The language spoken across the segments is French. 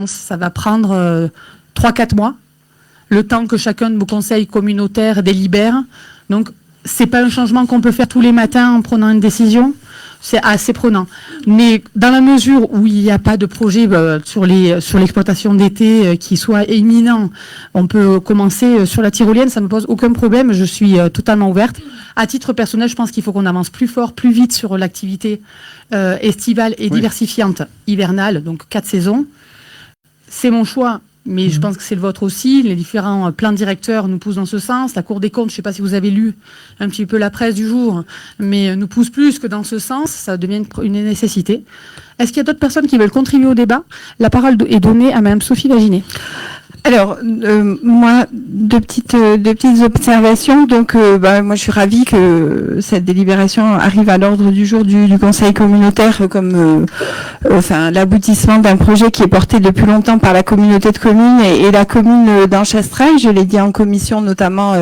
Ça va prendre 3-4 mois, le temps que chacun de vos conseils communautaires délibère. Donc, ce n'est pas un changement qu'on peut faire tous les matins en prenant une décision. C'est assez prenant. Mais dans la mesure où il n'y a pas de projet sur l'exploitation d'été qui soit imminent, on peut commencer sur la tyrolienne, ça ne me pose aucun problème, je suis totalement ouverte. À titre personnel, je pense qu'il faut qu'on avance plus fort, plus vite sur l'activité estivale et diversifiante hivernale, donc 4 saisons. C'est mon choix, mais je pense que c'est le vôtre aussi. Les différents plans directeurs nous poussent dans ce sens. La Cour des comptes, je ne sais pas si vous avez lu un petit peu la presse du jour, mais nous pousse plus que dans ce sens. Ça devient une nécessité. Est-ce qu'il y a d'autres personnes qui veulent contribuer au débat? La parole est donnée à Mme Sophie Vaginet. Alors, moi, deux petites observations. Donc, moi, je suis ravie que cette délibération arrive à l'ordre du jour du Conseil communautaire comme l'aboutissement d'un projet qui est porté depuis longtemps par la communauté de communes et la commune d'Anchastrail. Je l'ai dit en commission, notamment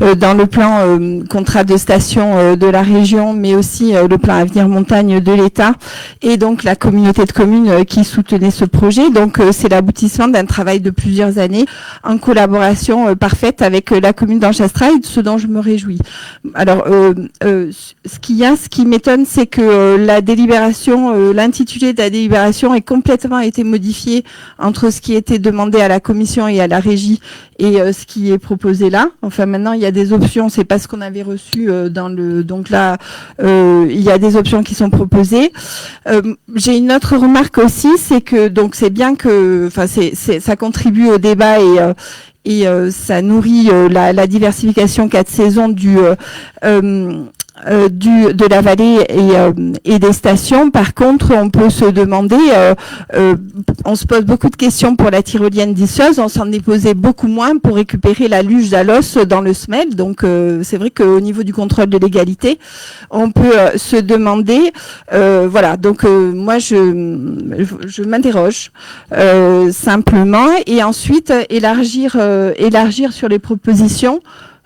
dans le plan contrat de station de la région, mais aussi le plan Avenir Montagne de l'État, et donc la communauté de communes qui soutenait ce projet. Donc, c'est l'aboutissement d'un travail de plusieurs années en collaboration parfaite avec la commune d'Anchastrail, ce dont je me réjouis. Alors, ce qui m'étonne, c'est que la délibération, l'intitulé de la délibération est complètement été modifié entre ce qui était demandé à la commission et à la régie et ce qui est proposé là. Enfin, maintenant, il y a des options, c'est pas ce qu'on avait reçu dans le... Donc là, il y a des options qui sont proposées. J'ai une autre remarque aussi, c'est que donc c'est bien que... Enfin, ça contribue au débat et ça nourrit la diversification 4 saisons de la vallée et des stations. Par contre, on peut se demander, on se pose beaucoup de questions pour la tyrolienne d'Isseuse, on s'en est posé beaucoup moins pour récupérer la luge d'Alos dans le Smel. Donc, c'est vrai qu'au niveau du contrôle de légalité, on peut se demander, voilà. Donc, moi, je m'interroge simplement, et ensuite élargir sur les propositions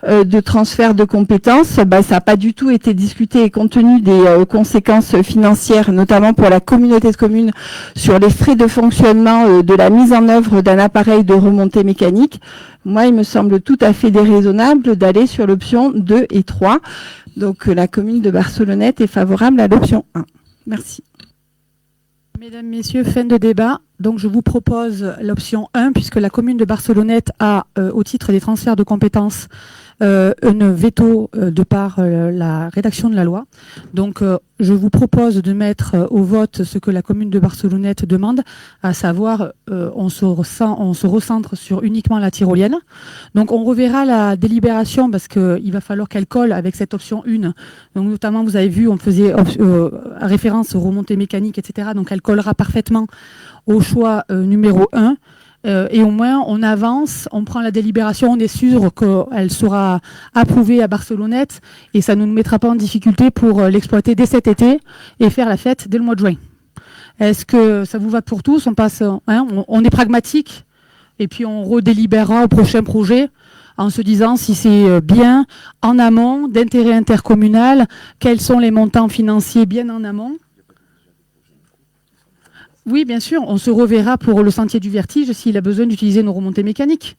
de transfert de compétences. Ça n'a pas du tout été discuté, et compte tenu des conséquences financières, notamment pour la communauté de communes, sur les frais de fonctionnement de la mise en œuvre d'un appareil de remontée mécanique. Moi, il me semble tout à fait déraisonnable d'aller sur l'option 2 et 3. Donc, la commune de Barcelonnette est favorable à l'option 1. Merci. Mesdames, Messieurs, fin de débat. Donc, je vous propose l'option 1, puisque la commune de Barcelonnette a, au titre des transferts de compétences, un veto de par la rédaction de la loi. Donc, je vous propose de mettre au vote ce que la commune de Barcelonnette demande, à savoir, on se recentre sur uniquement la tyrolienne. Donc, on reverra la délibération parce qu'il va falloir qu'elle colle avec cette option 1. Donc, notamment, vous avez vu, on faisait référence aux remontées mécaniques, etc. Donc, elle collera parfaitement au choix numéro 1. Et au moins, on avance, on prend la délibération, on est sûr qu'elle sera approuvée à Barcelonnette et ça ne nous mettra pas en difficulté pour l'exploiter dès cet été et faire la fête dès le mois de juin. Est-ce que ça vous va pour tous? On passe, on est pragmatique et puis on redélibérera au prochain projet en se disant si c'est bien en amont, d'intérêt intercommunal, quels sont les montants financiers bien en amont. Oui, bien sûr, on se reverra pour le sentier du vertige s'il a besoin d'utiliser nos remontées mécaniques.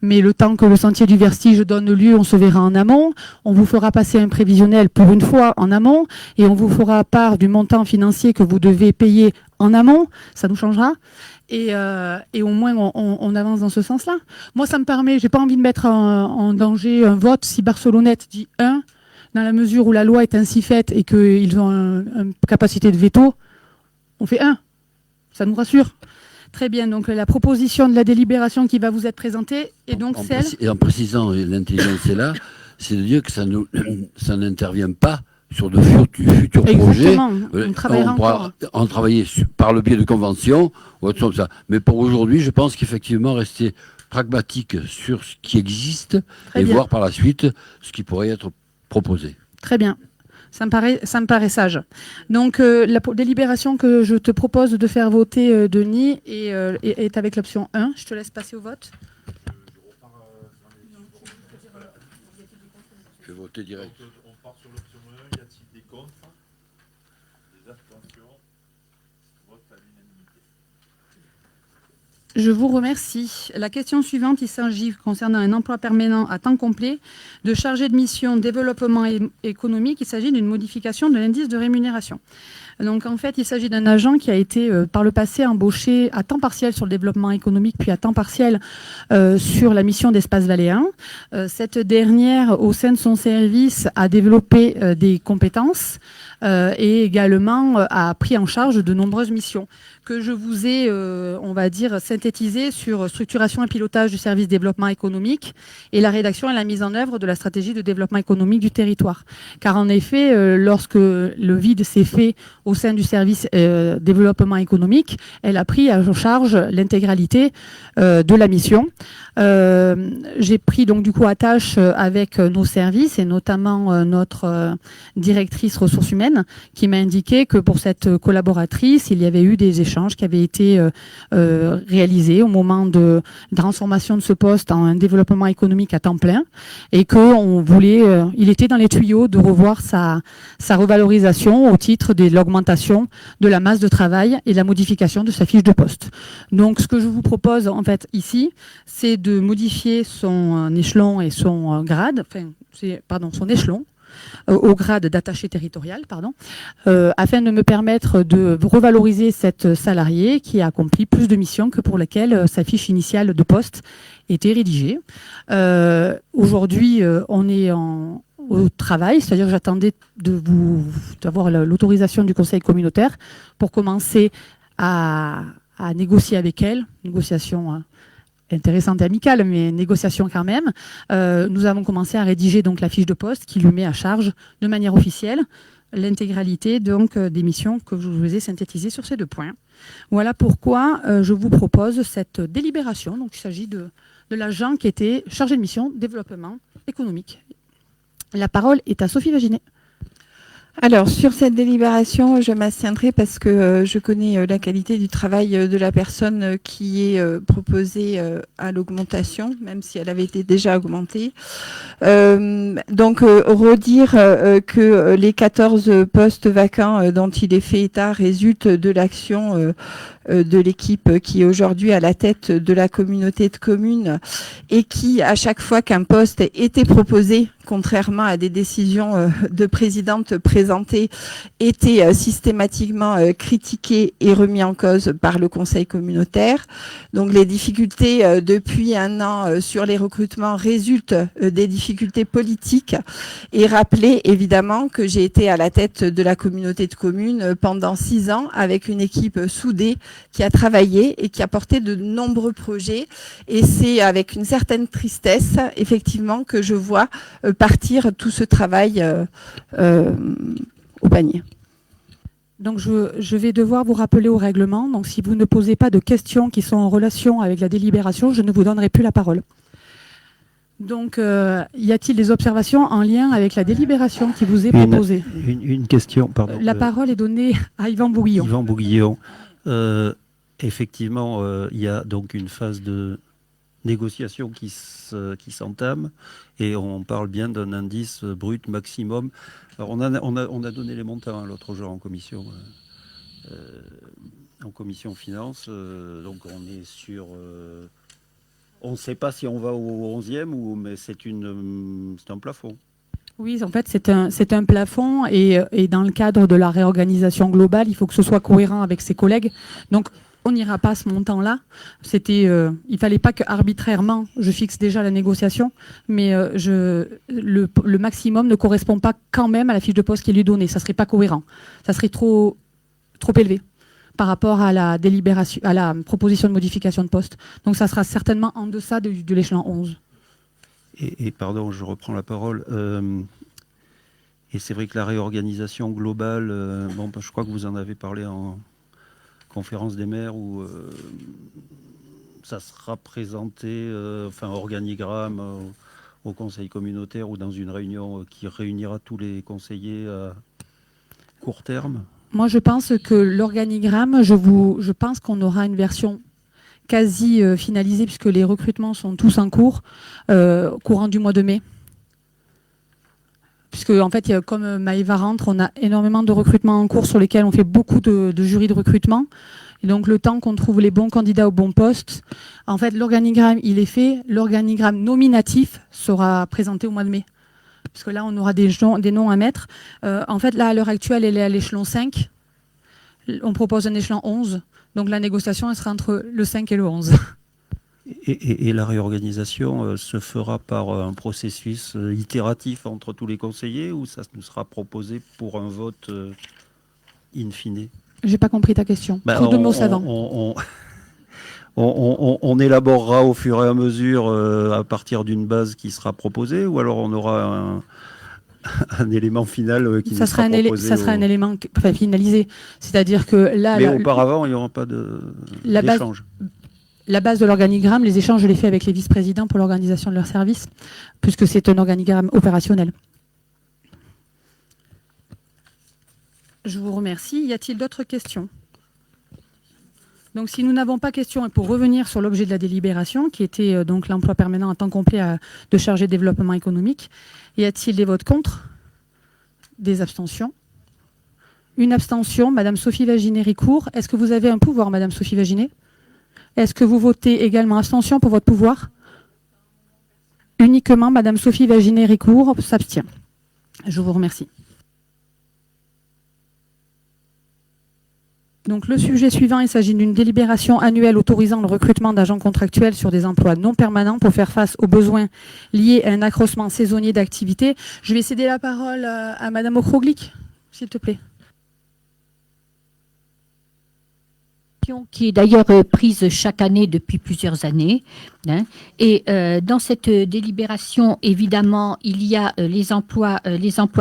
Mais le temps que le sentier du vertige donne lieu, on se verra en amont. On vous fera passer un prévisionnel pour une fois en amont et on vous fera part du montant financier que vous devez payer en amont. Ça nous changera. Et au moins, on avance dans ce sens-là. Moi, ça me permet, j'ai pas envie de mettre en danger un vote si Barcelonnette dit 1, dans la mesure où la loi est ainsi faite et qu'ils ont une capacité de veto, on fait 1. Ça nous rassure. Très bien, donc la proposition de la délibération qui va vous être présentée est donc celle... Et en précisant, l'intelligence est là, c'est de dire que ça n'intervient pas sur de futurs projets. On travaillera encore. En travailler par le biais de conventions ou autre chose comme ça. Mais pour aujourd'hui, je pense qu'effectivement, rester pragmatique sur ce qui existe et voir par la suite ce qui pourrait être proposé. Très bien. Ça me paraît sage. Donc, la délibération que je te propose de faire voter, Denis, est avec l'option 1. Je te laisse passer au vote. Je vais voter direct. On part sur l'option 1. Y a-t-il des contre? Des abstentions? Vote à l'unanimité. Je vous remercie. La question suivante, il s'agit, concernant un emploi permanent à temps complet, de chargé de mission développement économique. Il s'agit d'une modification de l'indice de rémunération. Donc en fait, il s'agit d'un agent qui a été par le passé embauché à temps partiel sur le développement économique, puis à temps partiel sur la mission d'Espace Valais 1. Cette dernière, au sein de son service, a développé des compétences et également a pris en charge de nombreuses missions que je vous ai, on va dire, synthétisées sur structuration et pilotage du service développement économique et la rédaction et la mise en œuvre de la stratégie de développement économique du territoire. Car en effet, lorsque le vide s'est fait au sein du service développement économique, elle a pris en charge l'intégralité de la mission. J'ai pris donc du coup attache avec nos services et notamment notre directrice ressources humaines qui m'a indiqué que pour cette collaboratrice, il y avait eu des échanges qui avaient été réalisés au moment de transformation de ce poste en un développement économique à temps plein et qu'on voulait, il était dans les tuyaux de revoir sa revalorisation au titre de l'augmentation de la masse de travail et de la modification de sa fiche de poste. Donc ce que je vous propose en fait ici, c'est de modifier son échelon et son grade, son échelon au grade d'attaché territorial, afin de me permettre de revaloriser cette salariée qui a accompli plus de missions que pour lesquelles sa fiche initiale de poste était rédigée. Aujourd'hui, on est au travail, c'est-à-dire que j'attendais d'avoir l'autorisation du conseil communautaire pour commencer à négocier avec elle, négociation intéressante et amicale, mais négociation quand même. Nous avons commencé à rédiger donc la fiche de poste qui lui met à charge de manière officielle l'intégralité donc des missions que je vous ai synthétisées sur ces 2 points. Voilà pourquoi je vous propose cette délibération. Donc il s'agit de l'agent qui était chargé de mission développement économique. La parole est à Sophie Vaginet. Alors, sur cette délibération, je m'abstiendrai parce que je connais la qualité du travail de la personne qui est proposée à l'augmentation, même si elle avait été déjà augmentée. Donc, redire que les 14 postes vacants dont il est fait état résultent de l'action de l'équipe qui est aujourd'hui à la tête de la communauté de communes et qui, à chaque fois qu'un poste était proposé, contrairement à des décisions de présidente présentées, était systématiquement critiqué et remis en cause par le conseil communautaire. Donc les difficultés depuis 1 an sur les recrutements résultent des difficultés politiques et rappeler évidemment que j'ai été à la tête de la communauté de communes pendant 6 ans avec une équipe soudée qui a travaillé et qui a porté de nombreux projets. Et c'est avec une certaine tristesse, effectivement, que je vois partir tout ce travail au panier. Donc je vais devoir vous rappeler au règlement. Donc si vous ne posez pas de questions qui sont en relation avec la délibération, je ne vous donnerai plus la parole. Donc y a-t-il des observations en lien avec la délibération qui vous est proposée? Une question, pardon. La parole est donnée à Yvan Bourguillon. Yvan Bourguillon. Effectivement, il y a donc une phase de négociation qui s'entame et on parle bien d'un indice brut maximum. Alors on a donné les montants l'autre jour en commission finance, donc on est sur on ne sait pas si on va au 11e mais c'est un plafond. Oui, en fait, c'est un plafond et dans le cadre de la réorganisation globale, il faut que ce soit cohérent avec ses collègues. Donc, on n'ira pas à ce montant-là. Il fallait pas que arbitrairement je fixe déjà la négociation, mais le maximum ne correspond pas quand même à la fiche de poste qui lui est donnée. Ça serait pas cohérent. Ça serait trop élevé par rapport à la délibération, à la proposition de modification de poste. Donc, ça sera certainement en deçà de l'échelon 11. Et pardon, je reprends la parole. Et c'est vrai que la réorganisation globale, je crois que vous en avez parlé en conférence des maires où ça sera présenté, organigramme au conseil communautaire ou dans une réunion qui réunira tous les conseillers à court terme. Moi, je pense que l'organigramme, je pense qu'on aura une version quasi finalisée puisque les recrutements sont tous en cours, courant du mois de mai. Puisque, en fait, comme Maëva rentre, on a énormément de recrutements en cours sur lesquels on fait beaucoup de jurys de recrutement. Et donc, le temps qu'on trouve les bons candidats au bon poste, en fait, l'organigramme, il est fait. L'organigramme nominatif sera présenté au mois de mai. Parce que là, on aura des noms à mettre. En fait, là, à l'heure actuelle, elle est à l'échelon 5. On propose un échelon 11. Donc, la négociation, elle sera entre le 5 et le 11. Et la réorganisation se fera par un processus itératif entre tous les conseillers ou ça nous sera proposé pour un vote in fine? J'ai pas compris ta question. Trop de mots savants. On élaborera au fur et à mesure à partir d'une base qui sera proposée ou alors on aura un élément final qui nous sera proposé. Ça sera un élément finalisé. C'est-à-dire que là... Mais auparavant, il n'y aura pas d'échange. La base de l'organigramme, les échanges, je les fais avec les vice-présidents pour l'organisation de leur service, puisque c'est un organigramme opérationnel. Je vous remercie. Y a-t-il d'autres questions? Donc, si nous n'avons pas question, et pour revenir sur l'objet de la délibération, qui était donc l'emploi permanent à temps complet de chargé de développement économique, y a-t-il des votes contre? Des abstentions? Une abstention, Madame Sophie Vaginet-Ricourt. Est-ce que vous avez un pouvoir, Madame Sophie Vaginet? Est-ce que vous votez également abstention pour votre pouvoir? Uniquement Madame Sophie Vaginet-Ricourt s'abstient. Je vous remercie. Donc le sujet suivant, il s'agit d'une délibération annuelle autorisant le recrutement d'agents contractuels sur des emplois non permanents pour faire face aux besoins liés à un accroissement saisonnier d'activité. Je vais céder la parole à Madame Ocroglic, s'il te plaît. Qui est d'ailleurs prise chaque année depuis plusieurs années. Hein. Et dans cette délibération, évidemment, il y a les emplois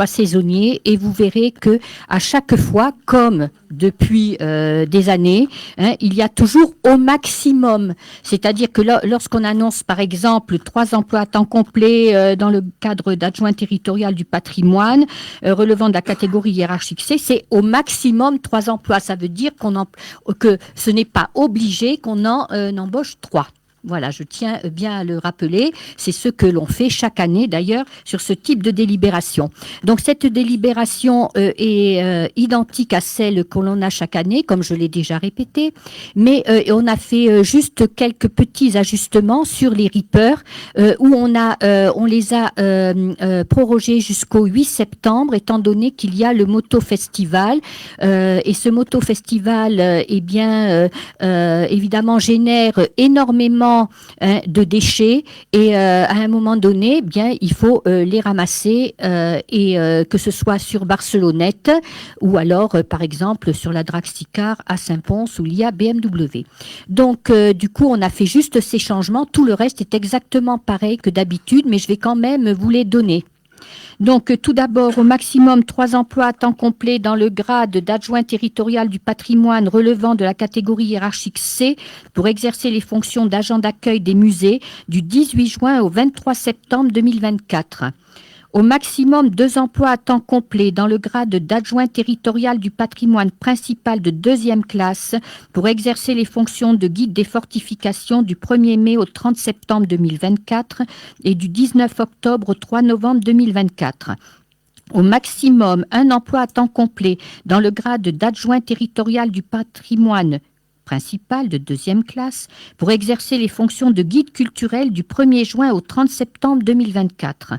saisonniers et vous verrez que à chaque fois, comme depuis des années, hein, il y a toujours au maximum. C'est-à-dire que lorsqu'on annonce, par exemple, 3 emplois à temps complet dans le cadre d'adjoint territorial du patrimoine, relevant de la catégorie hiérarchique C, c'est au maximum 3 emplois. Ça veut dire que ce n'est pas obligé qu'on en embauche 3. Voilà, je tiens bien à le rappeler. C'est ce que l'on fait chaque année, d'ailleurs, sur ce type de délibération. Donc, cette délibération est identique à celle que l'on a chaque année, comme je l'ai déjà répété. Mais on a fait juste quelques petits ajustements sur les reapers, où on les a prorogés jusqu'au 8 septembre, étant donné qu'il y a le Moto Festival. Et ce Moto Festival, évidemment, génère énormément de déchets et à un moment donné, bien, il faut les ramasser et que ce soit sur Barcelonnette ou alors, par exemple, sur la Draxicar à Saint-Pons où il y a BMW. Donc, du coup, on a fait juste ces changements. Tout le reste est exactement pareil que d'habitude, mais je vais quand même vous les donner. Donc, tout d'abord, au maximum 3 emplois à temps complet dans le grade d'adjoint territorial du patrimoine relevant de la catégorie hiérarchique C pour exercer les fonctions d'agent d'accueil des musées du 18 juin au 23 septembre 2024. Au maximum 2 emplois à temps complet dans le grade d'adjoint territorial du patrimoine principal de 2e classe pour exercer les fonctions de guide des fortifications du 1er mai au 30 septembre 2024 et du 19 octobre au 3 novembre 2024. Au maximum 1 emploi à temps complet dans le grade d'adjoint territorial du patrimoine principal de 2e classe pour exercer les fonctions de guide culturel du 1er juin au 30 septembre 2024.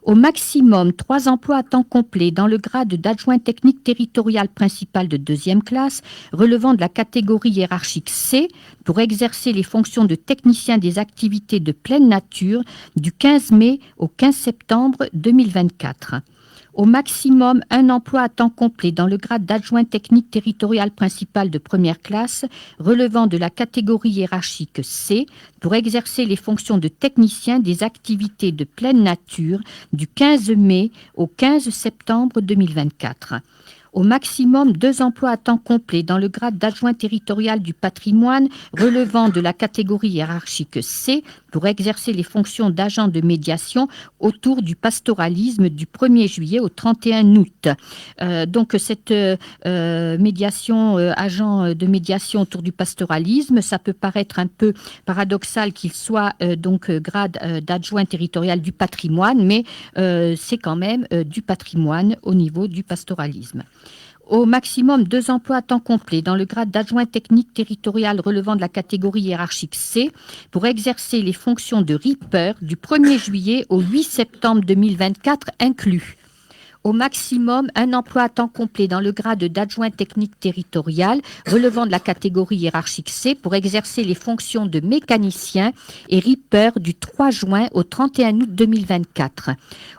Au maximum 3 emplois à temps complet dans le grade d'adjoint technique territorial principal de 2e classe relevant de la catégorie hiérarchique C pour exercer les fonctions de technicien des activités de pleine nature du 15 mai au 15 septembre 2024. Au maximum 1 emploi à temps complet dans le grade d'adjoint technique territorial principal de 1re classe relevant de la catégorie hiérarchique C pour exercer les fonctions de technicien des activités de pleine nature du 15 mai au 15 septembre 2024. Au maximum 2 emplois à temps complet dans le grade d'adjoint territorial du patrimoine relevant de la catégorie hiérarchique C pour exercer les fonctions d'agent de médiation autour du pastoralisme du 1er juillet au 31 août. Donc cette médiation, agent de médiation autour du pastoralisme, ça peut paraître un peu paradoxal qu'il soit donc grade d'adjoint territorial du patrimoine, mais c'est quand même du patrimoine au niveau du pastoralisme. au maximum 2 emplois à temps complet dans le grade d'adjoint technique territorial relevant de la catégorie hiérarchique C pour exercer les fonctions de Reaper du 1er juillet au 8 septembre 2024 inclus. Au maximum, 1 emploi à temps complet dans le grade d'adjoint technique territorial relevant de la catégorie hiérarchique C pour exercer les fonctions de mécanicien et Reaper du 3 juin au 31 août 2024.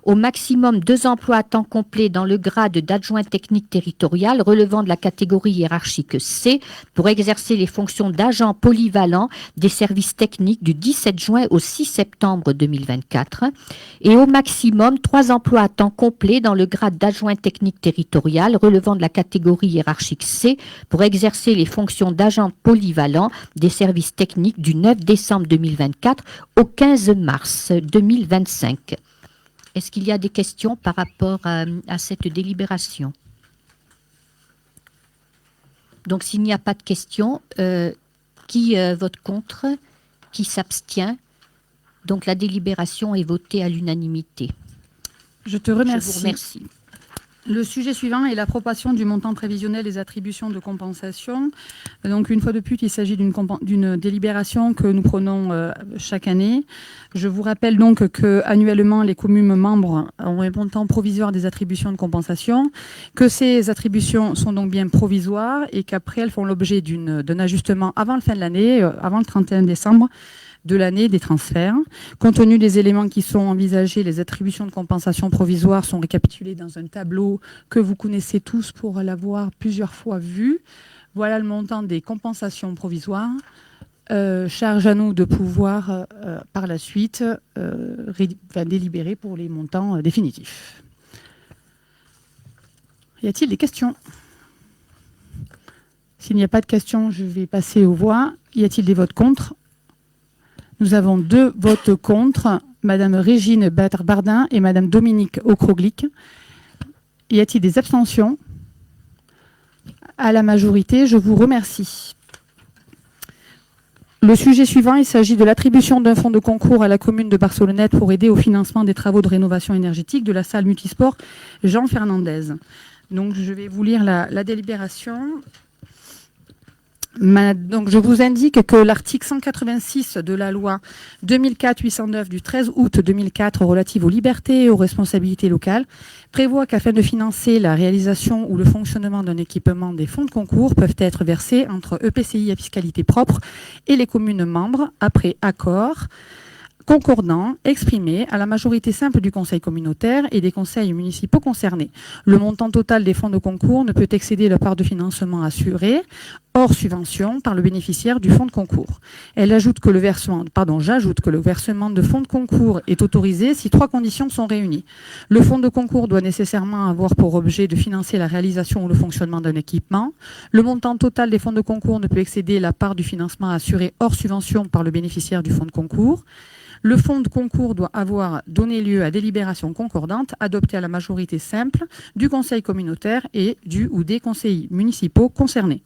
Au maximum, 2 emplois à temps complet dans le grade d'adjoint technique territorial relevant de la catégorie hiérarchique C pour exercer les fonctions d'agent polyvalent des services techniques du 17 juin au 6 septembre 2024. Et au maximum, 3 emplois à temps complet dans le grade d'adjoint technique territorial relevant de la catégorie hiérarchique C pour exercer les fonctions d'agent polyvalent des services techniques du 9 décembre 2024 au 15 mars 2025. Est-ce qu'il y a des questions par rapport à cette délibération? Donc, s'il n'y a pas de questions, qui vote contre? Qui s'abstient? Donc, la délibération est votée à l'unanimité. Je te remercie. Je vous remercie. Le sujet suivant est l'approbation du montant prévisionnel des attributions de compensation. Donc, une fois de plus, il s'agit d'une délibération que nous prenons chaque année. Je vous rappelle donc qu'annuellement, les communes membres ont un montant provisoire des attributions de compensation, que ces attributions sont donc bien provisoires et qu'après, elles font l'objet d'un ajustement avant la fin de l'année, avant le 31 décembre, de l'année des transferts. Compte tenu des éléments qui sont envisagés, les attributions de compensation provisoire sont récapitulées dans un tableau que vous connaissez tous pour l'avoir plusieurs fois vu. Voilà le montant des compensations provisoires. Charge à nous de pouvoir par la suite délibérer pour les montants définitifs. Y a-t-il des questions? S'il n'y a pas de questions, je vais passer aux voix. Y a-t-il des votes contre? Nous avons 2 votes contre, Madame Régine Bardin et Madame Dominique Ocroglic. Y a-t-il des abstentions? À la majorité, je vous remercie. Le sujet suivant, il s'agit de l'attribution d'un fonds de concours à la commune de Barcelonnette pour aider au financement des travaux de rénovation énergétique de la salle multisport Jean Fernandez. Donc, je vais vous lire la délibération. Donc, je vous indique que l'article 186 de la loi 2004-809 du 13 août 2004 relative aux libertés et aux responsabilités locales prévoit qu'afin de financer la réalisation ou le fonctionnement d'un équipement, des fonds de concours peuvent être versés entre EPCI à fiscalité propre et les communes membres après accord concordant exprimé à la majorité simple du conseil communautaire et des conseils municipaux concernés. Le montant total des fonds de concours ne peut excéder la part de financement assurée hors subvention par le bénéficiaire du fonds de concours. J'ajoute que le versement de fonds de concours est autorisé si 3 conditions sont réunies. Le fonds de concours doit nécessairement avoir pour objet de financer la réalisation ou le fonctionnement d'un équipement. Le montant total des fonds de concours ne peut excéder la part du financement assuré hors subvention par le bénéficiaire du fonds de concours. Le fonds de concours doit avoir donné lieu à délibération concordante adoptée à la majorité simple du conseil communautaire et du ou des conseils municipaux concernés.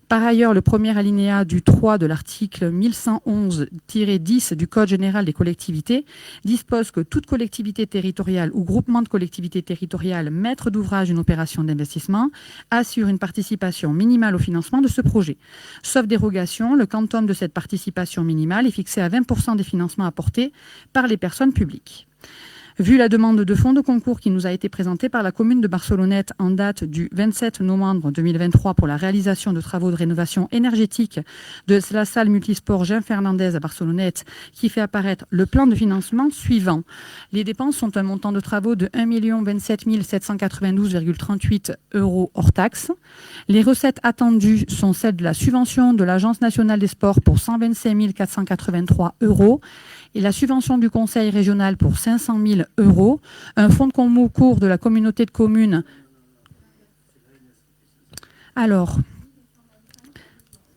Par ailleurs, le premier alinéa du 3 de l'article 1111-10 du Code général des collectivités dispose que toute collectivité territoriale ou groupement de collectivités territoriales maître d'ouvrage d'une opération d'investissement assure une participation minimale au financement de ce projet. Sauf dérogation, le quantum de cette participation minimale est fixé à 20% des financements apportés par les personnes publiques. Vu la demande de fonds de concours qui nous a été présentée par la commune de Barcelonnette en date du 27 novembre 2023 pour la réalisation de travaux de rénovation énergétique de la salle multisport Jean Fernandez à Barcelonnette, qui fait apparaître le plan de financement suivant. Les dépenses sont un montant de travaux de 1 027 792,38 € hors taxe. Les recettes attendues sont celles de la subvention de l'Agence nationale des sports pour 125 483 € et la subvention du conseil régional pour 500 000 €, un fonds de concours de la communauté de communes. Alors,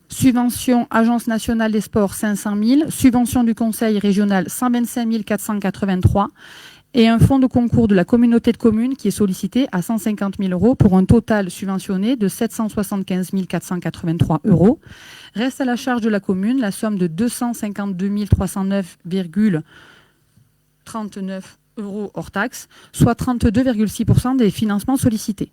subvention Agence nationale des sports 500 000, subvention du conseil régional 125 483 et un fonds de concours de la communauté de communes qui est sollicité à 150 000 € pour un total subventionné de 775 483 €. Reste à la charge de la commune la somme de 252 309,39 € hors taxe, soit 32,6% des financements sollicités.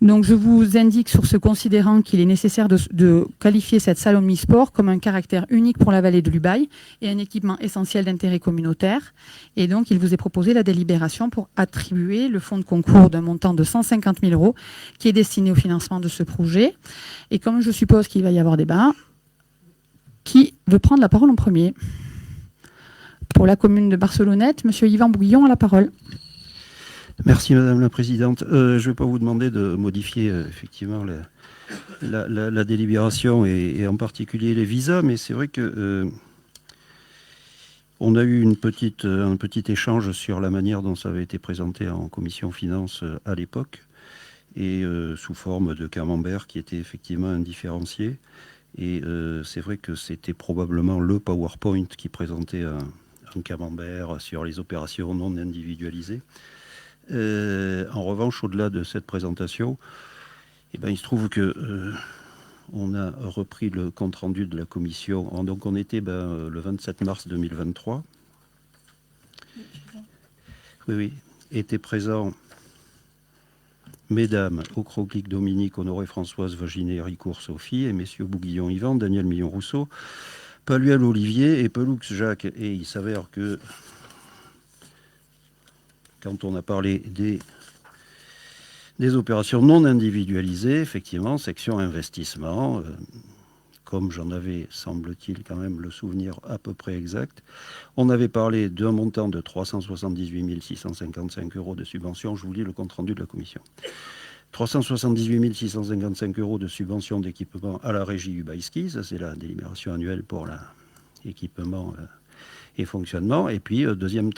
Donc, je vous indique sur ce considérant qu'il est nécessaire de qualifier cette salle omnisport comme un caractère unique pour la vallée de l'Ubaye et un équipement essentiel d'intérêt communautaire. Et donc, il vous est proposé la délibération pour attribuer le fonds de concours d'un montant de 150 000 € qui est destiné au financement de ce projet. Et comme je suppose qu'il va y avoir débat, qui veut prendre la parole en premier ? Pour la commune de Barcelonnette, Monsieur Yvan Bouillon a la parole. Merci Madame la Présidente. Je ne vais pas vous demander de modifier effectivement la délibération et en particulier les visas, mais c'est vrai que on a eu un petit échange sur la manière dont ça avait été présenté en commission finance à l'époque, et sous forme de camembert qui était effectivement indifférencié. Et c'est vrai que c'était probablement le PowerPoint qui présentait un camembert sur les opérations non individualisées. En revanche, au-delà de cette présentation, il se trouve que on a repris le compte-rendu de la commission. Donc on était le 27 mars 2023. Oui. Étaient présents Mesdames Ocroclic Dominique, Honoré Françoise, Vaginet, Ricourt Sophie, et Messieurs Bouguillon Yvan, Daniel Millon-Rousseau, Paluel Olivier et Pelux Jacques. Et il s'avère que quand on a parlé des opérations non individualisées, effectivement, section investissement, comme j'en avais, semble-t-il, quand même le souvenir à peu près exact, on avait parlé d'un montant de 378 655 € de subvention. Je vous lis le compte-rendu de la commission. 378 655 € de subvention d'équipement à la régie Ubaï-Ski, ça c'est la délibération annuelle pour l'équipement et fonctionnement. Et puis, deuxième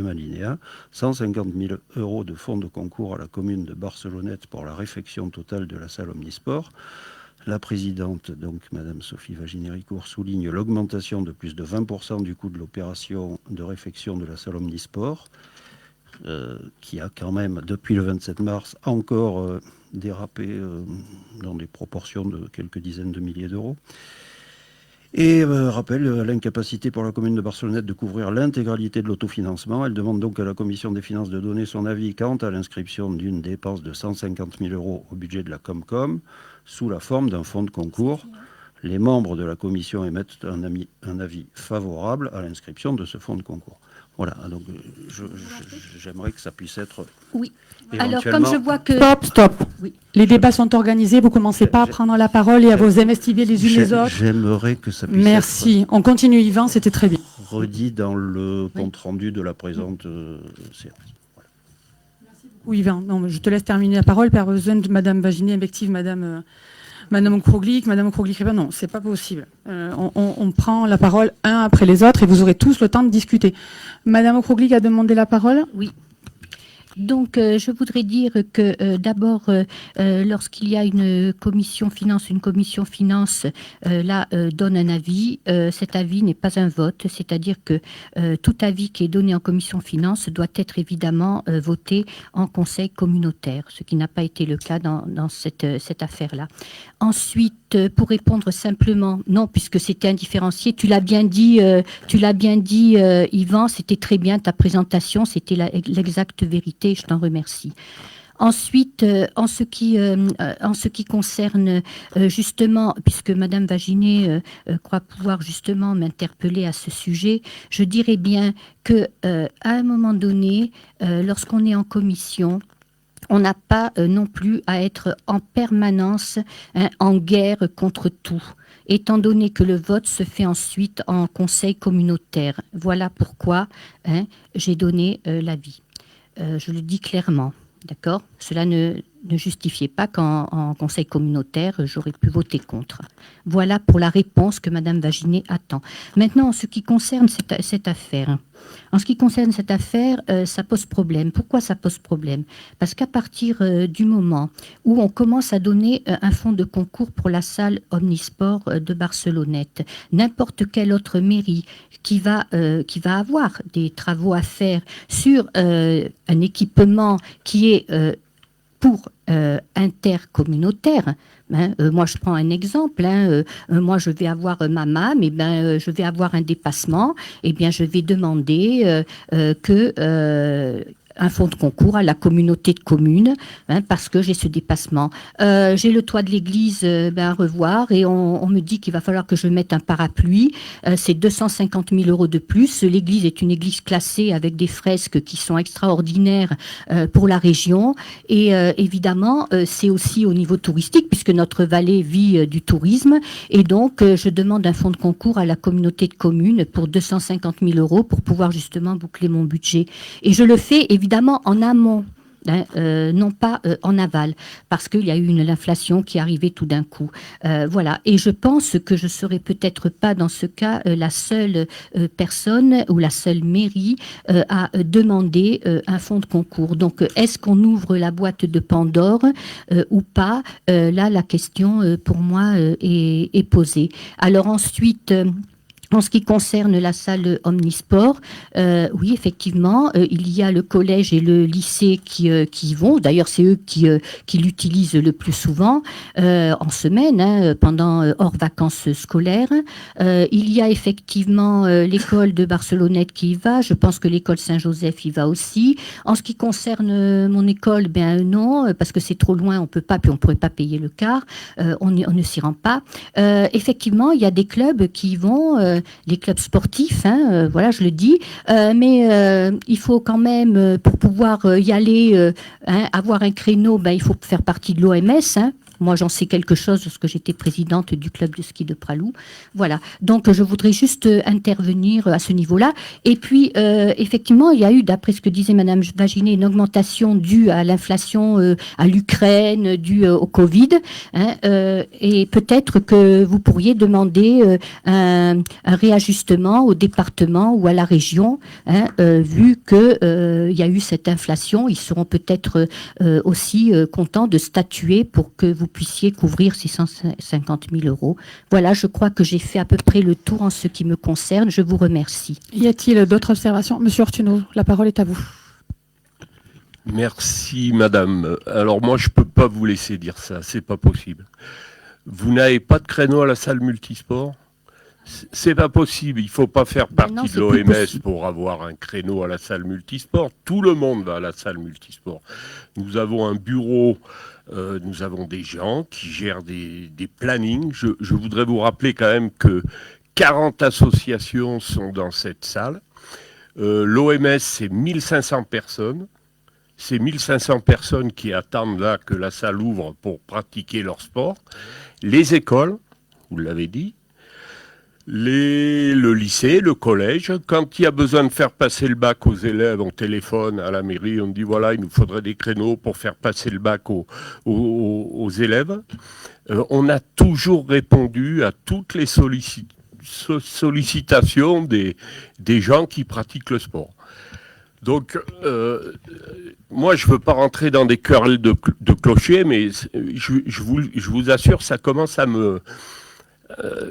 alinéa, 150 000 € de fonds de concours à la commune de Barcelonnette pour la réfection totale de la salle omnisport. La présidente, donc Madame Sophie Vaginet-Ricourt, souligne l'augmentation de plus de 20% du coût de l'opération de réfection de la salle omnisport, qui a quand même, depuis le 27 mars, encore dérapé dans des proportions de quelques dizaines de milliers d'euros. Et rappelle l'incapacité pour la commune de Barcelonnette de couvrir l'intégralité de l'autofinancement. Elle demande donc à la commission des finances de donner son avis quant à l'inscription d'une dépense de 150 000 € au budget de la Comcom sous la forme d'un fonds de concours. Les membres de la commission émettent un avis favorable à l'inscription de ce fonds de concours. Voilà, donc j'aimerais que ça puisse être... Oui. Alors, comme je vois que... Stop. Oui. Les débats sont organisés, vous ne commencez pas à prendre la parole et à vous investiguer les unes les autres. J'aimerais que ça puisse Merci. On continue, Yvan, c'était très bien. redit dans le compte-rendu de la présente séance. Voilà. Oui, Yvan, non, je te laisse terminer la parole, par besoin de Madame Vaginet, invective Madame Ocroclic, non, c'est pas possible. On prend la parole un après les autres et vous aurez tous le temps de discuter. Madame Ocroclic a demandé la parole. Oui. Donc, je voudrais dire que d'abord, lorsqu'il y a une commission finance, donne un avis. Cet avis n'est pas un vote, c'est-à-dire que tout avis qui est donné en commission finance doit être évidemment voté en conseil communautaire, ce qui n'a pas été le cas dans cette affaire-là. Ensuite, pour répondre simplement, non, puisque c'était indifférencié, tu l'as bien dit, Yvan, c'était très bien ta présentation, c'était l'exacte vérité. Je t'en remercie. Ensuite, en ce qui concerne justement, puisque Madame Vaginet croit pouvoir justement m'interpeller à ce sujet, je dirais bien que à un moment donné, lorsqu'on est en commission, on n'a pas non plus à être en permanence en guerre contre tout, étant donné que le vote se fait ensuite en conseil communautaire. Voilà pourquoi j'ai donné l'avis. Je le dis clairement, d'accord ? Cela ne justifiait pas qu'en conseil communautaire, j'aurais pu voter contre. Voilà pour la réponse que Madame Vaginet attend. Maintenant, en ce qui concerne cette affaire, ça pose problème. Pourquoi ça pose problème ? Parce qu'à partir du moment où on commence à donner un fonds de concours pour la salle omnisport de Barcelonnette, n'importe quelle autre mairie qui va avoir des travaux à faire sur un équipement qui est pour intercommunautaire. Moi, je prends un exemple. Moi, je vais avoir ma MAM, je vais avoir un dépassement. Je vais demander que un fonds de concours à la communauté de communes, parce que j'ai ce dépassement. J'ai le toit de l'église à revoir et on me dit qu'il va falloir que je mette un parapluie. C'est 250 000 € de plus. L'église est une église classée avec des fresques qui sont extraordinaires pour la région. Et évidemment, c'est aussi au niveau touristique, puisque notre vallée vit du tourisme. Et donc, je demande un fonds de concours à la communauté de communes pour 250 000 € pour pouvoir justement boucler mon budget. Et je le fais évidemment en amont. Non pas en aval, parce qu'il y a eu l'inflation qui est arrivée tout d'un coup. Voilà. Et je pense que je serai peut-être pas dans ce cas la seule personne ou la seule mairie à demander un fonds de concours. Donc, est-ce qu'on ouvre la boîte de Pandore ou pas? Là, la question pour moi est posée. Alors ensuite... En ce qui concerne la salle Omnisport, oui, effectivement, il y a le collège et le lycée qui y vont. D'ailleurs, c'est eux qui l'utilisent le plus souvent en semaine, pendant hors vacances scolaires. Il y a effectivement l'école de Barcelonnette qui y va. Je pense que l'école Saint-Joseph y va aussi. En ce qui concerne mon école, non, parce que c'est trop loin, on peut pas, puis on pourrait pas payer le quart. On ne s'y rend pas. Effectivement, il y a des clubs qui y vont. Les clubs sportifs, voilà, je le dis, mais il faut quand même, pour pouvoir y aller, avoir un créneau, il faut faire partie de l'OMS. Moi, j'en sais quelque chose parce que j'étais présidente du club de ski de Pralou. Voilà. Donc, je voudrais juste intervenir à ce niveau-là. Et puis, effectivement, il y a eu, d'après ce que disait Madame Vaginet, une augmentation due à l'inflation, à l'Ukraine, due au Covid. Et peut-être que vous pourriez demander un réajustement au département ou à la région, vu que il y a eu cette inflation. Ils seront peut-être aussi contents de statuer pour que vous puissiez couvrir 650 000 €. Voilà, je crois que j'ai fait à peu près le tour en ce qui me concerne. Je vous remercie. Y a-t-il d'autres observations? Monsieur Ortuno, la parole est à vous. Merci, madame. Alors, moi, je peux pas vous laisser dire ça. C'est pas possible. Vous n'avez pas de créneau à la salle multisport? C'est pas possible. Il faut pas faire partie de l'OMS pour avoir un créneau à la salle multisport. Tout le monde va à la salle multisport. Nous avons un bureau, nous avons des gens qui gèrent des plannings. Je voudrais vous rappeler quand même que 40 associations sont dans cette salle. L'OMS, c'est 1500 personnes. C'est 1500 personnes qui attendent là que la salle ouvre pour pratiquer leur sport. Les écoles, vous l'avez dit, le lycée, le collège. Quand il y a besoin de faire passer le bac aux élèves, on téléphone à la mairie, on dit voilà, il nous faudrait des créneaux pour faire passer le bac aux élèves. On a toujours répondu à toutes les sollicitations des gens qui pratiquent le sport. Donc, moi, je ne veux pas rentrer dans des querelles de clochers, mais je vous assure, ça commence à me...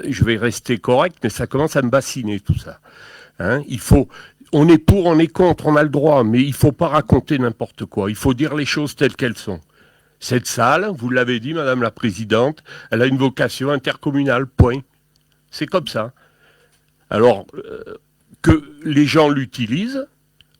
je vais rester correct, mais ça commence à me bassiner tout ça. On est pour, on est contre, on a le droit, mais il ne faut pas raconter n'importe quoi. Il faut dire les choses telles qu'elles sont. Cette salle, vous l'avez dit, Madame la Présidente, elle a une vocation intercommunale, point. C'est comme ça. Alors, que les gens l'utilisent,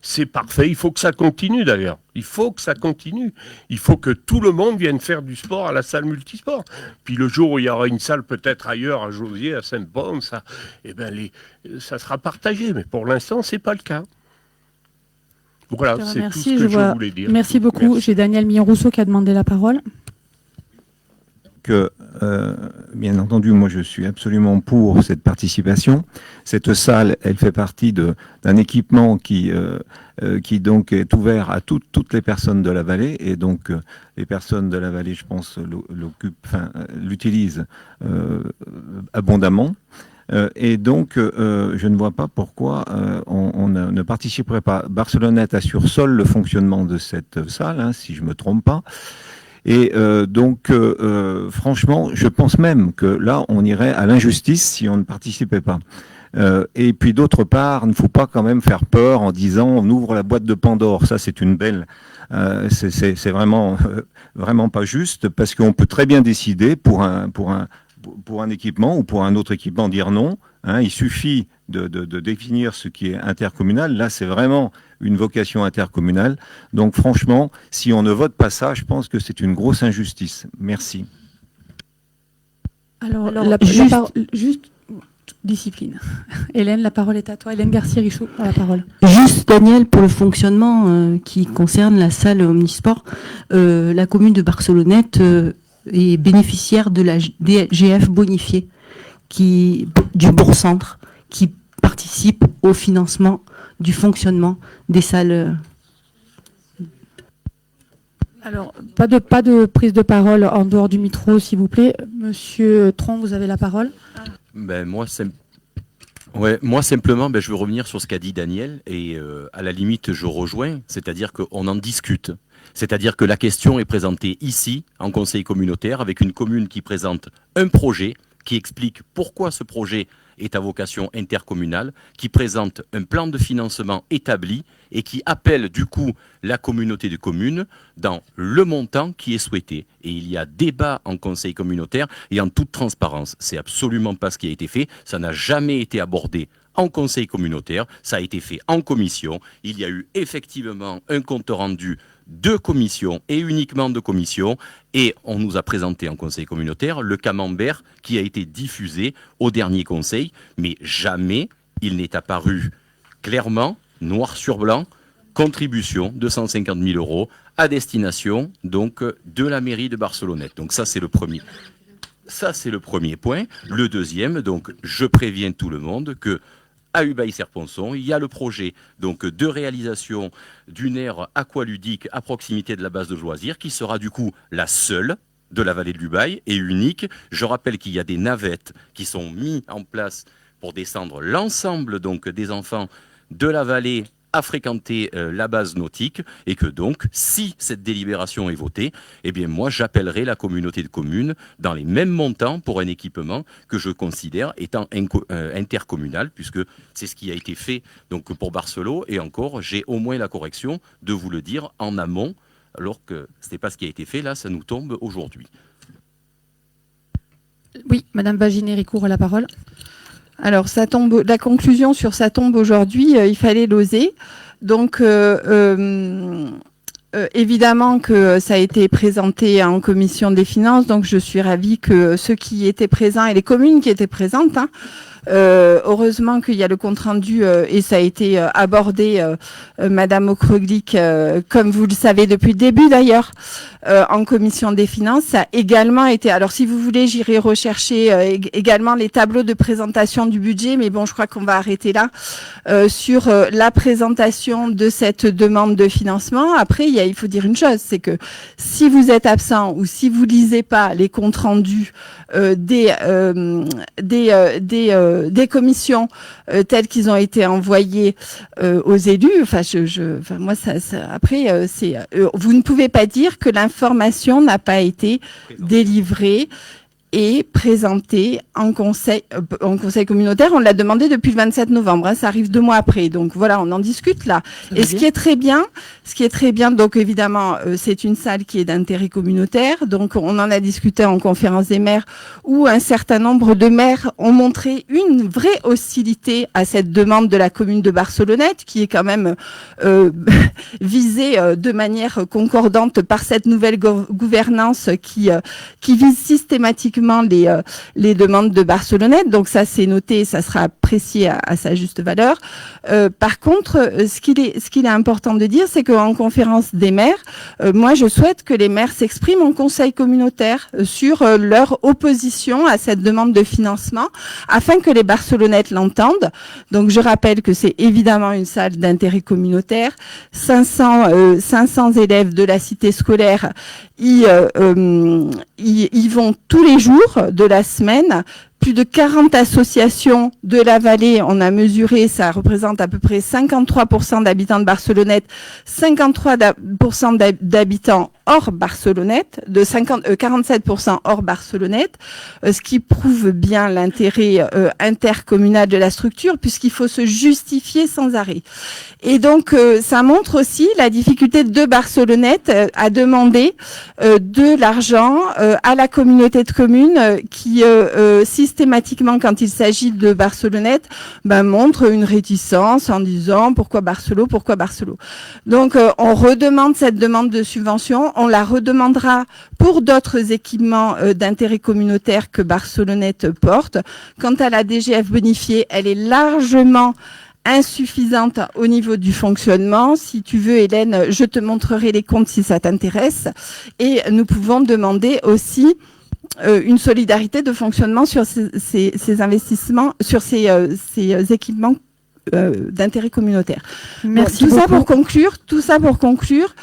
c'est parfait. Il faut que ça continue d'ailleurs. Il faut que ça continue. Il faut que tout le monde vienne faire du sport à la salle multisport. Puis le jour où il y aura une salle peut-être ailleurs, à Josier, à Saint-Pons, ça sera partagé. Mais pour l'instant, c'est pas le cas. Voilà, c'est tout ce que je voulais dire. Merci beaucoup. J'ai Daniel Millon-Rousseau qui a demandé la parole. Bien entendu, moi je suis absolument pour cette participation. Cette salle, elle fait partie d'un équipement qui donc est ouvert à toutes les personnes de la vallée, et donc les personnes de la vallée, je pense, l'utilisent abondamment. Et donc, je ne vois pas pourquoi on ne participerait pas. Barcelonnette assure seul le fonctionnement de cette salle, si je me trompe pas. Et donc, franchement, je pense même que là, on irait à l'injustice si on ne participait pas. Et puis d'autre part, il ne faut pas quand même faire peur en disant on ouvre la boîte de Pandore. Ça, c'est une belle... c'est vraiment pas juste, parce qu'on peut très bien décider pour un pour un équipement ou pour un autre équipement dire non. Il suffit de définir ce qui est intercommunal. Là, c'est vraiment une vocation intercommunale. Donc, franchement, si on ne vote pas ça, je pense que c'est une grosse injustice. Merci. Alors, Juste discipline. Hélène, la parole est à toi. Hélène Garcia-Richaud a la parole. Juste, Daniel, pour le fonctionnement qui concerne la salle Omnisport, la commune de Barcelonnette est bénéficiaire de la DGF bonifiée du Bourg-Centre, qui participe au financement du fonctionnement des salles. Alors, pas de prise de parole en dehors du micro, s'il vous plaît. Monsieur Tron, vous avez la parole. Moi, simplement, je veux revenir sur ce qu'a dit Daniel et à la limite, je rejoins, c'est-à-dire qu'on en discute. C'est-à-dire que la question est présentée ici, en conseil communautaire, avec une commune qui présente un projet, qui explique pourquoi ce projet est à vocation intercommunale, qui présente un plan de financement établi et qui appelle du coup la communauté de communes dans le montant qui est souhaité. Et il y a débat en conseil communautaire et en toute transparence. C'est absolument pas ce qui a été fait. Ça n'a jamais été abordé en conseil communautaire. Ça a été fait en commission. Il y a eu effectivement un compte rendu de commission et uniquement de commission, et on nous a présenté en conseil communautaire le camembert qui a été diffusé au dernier conseil, mais jamais il n'est apparu clairement, noir sur blanc, contribution de 150 000 € à destination donc de la mairie de Barcelonnette. Donc ça c'est le premier. Ça c'est le premier point. Le deuxième, donc je préviens tout le monde que à Ubaye-Serponçon, il y a le projet donc de réalisation d'une aire aqualudique à proximité de la base de loisirs qui sera du coup la seule de la vallée de l'Ubaye et unique. Je rappelle qu'il y a des navettes qui sont mises en place pour descendre l'ensemble donc des enfants de la vallée à fréquenter la base nautique et que donc, si cette délibération est votée, eh bien moi j'appellerai la communauté de communes dans les mêmes montants pour un équipement que je considère étant intercommunal, puisque c'est ce qui a été fait donc pour Barcelone, et encore j'ai au moins la correction de vous le dire en amont, alors que ce n'est pas ce qui a été fait, là ça nous tombe aujourd'hui. Oui, Madame Baginet-Ricourt a la parole. Alors, ça tombe, la conclusion sur ça tombe aujourd'hui, il fallait l'oser. Donc, évidemment que ça a été présenté en commission des finances, donc je suis ravie que ceux qui étaient présents et les communes qui étaient présentes, heureusement qu'il y a le compte-rendu et ça a été abordé, Madame Okroglic, comme vous le savez depuis le début d'ailleurs, en commission des finances. Ça a également été, alors si vous voulez, j'irai rechercher également les tableaux de présentation du budget, mais bon, je crois qu'on va arrêter là, sur la présentation de cette demande de financement. Après, il faut dire une chose, c'est que si vous êtes absent ou si vous lisez pas les comptes rendus des commissions telles qu'ils ont été envoyés aux élus, moi, après, vous ne pouvez pas dire que l'information n'a pas été délivrée et présentée en conseil communautaire. On l'a demandé depuis le 27 novembre. Ça arrive 2 mois après. Donc voilà, on en discute là. Et ce qui est très bien, donc évidemment, c'est une salle qui est d'intérêt communautaire. Donc on en a discuté en conférence des maires où un certain nombre de maires ont montré une vraie hostilité à cette demande de la commune de Barcelonnette, qui est quand même visée de manière concordante par cette nouvelle gouvernance qui vise systématiquement les demandes de Barcelonnette. Donc ça, c'est noté, ça sera apprécié à sa juste valeur. Par contre, ce qu'il est important de dire, c'est qu'en conférence des maires, moi, je souhaite que les maires s'expriment en conseil communautaire sur leur opposition à cette demande de financement, afin que les Barcelonnettes l'entendent. Donc, je rappelle que c'est évidemment une salle d'intérêt communautaire. 500 élèves de la cité scolaire y vont tous les jours de la semaine plus de 40 associations de la vallée. On a mesuré, ça représente à peu près 53% d'habitants de Barcelonnette, 53% d'habitants hors Barcelonnette, 47% hors Barcelonnette, ce qui prouve bien l'intérêt intercommunal de la structure, puisqu'il faut se justifier sans arrêt. Et donc, ça montre aussi la difficulté de Barcelonnette à demander de l'argent à la communauté de communes qui, systématiquement, quand il s'agit de Barcelonnette, montre une réticence en disant pourquoi Barcelo. Donc, on redemande cette demande de subvention. On la redemandera pour d'autres équipements d'intérêt communautaire que Barcelonnette porte. Quant à la DGF bonifiée, elle est largement insuffisante au niveau du fonctionnement. Si tu veux, Hélène, je te montrerai les comptes si ça t'intéresse. Et nous pouvons demander aussi une solidarité de fonctionnement sur ces investissements, sur ces équipements d'intérêt communautaire. Merci beaucoup. Tout ça pour conclure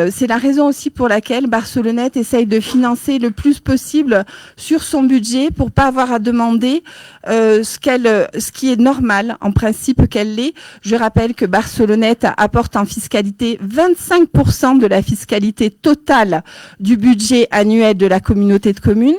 c'est la raison aussi pour laquelle Barcelonnette essaye de financer le plus possible sur son budget pour pas avoir à demander ce qui est normal en principe qu'elle l'est. Je rappelle que Barcelonnette apporte en fiscalité 25% de la fiscalité totale du budget annuel de la communauté de communes,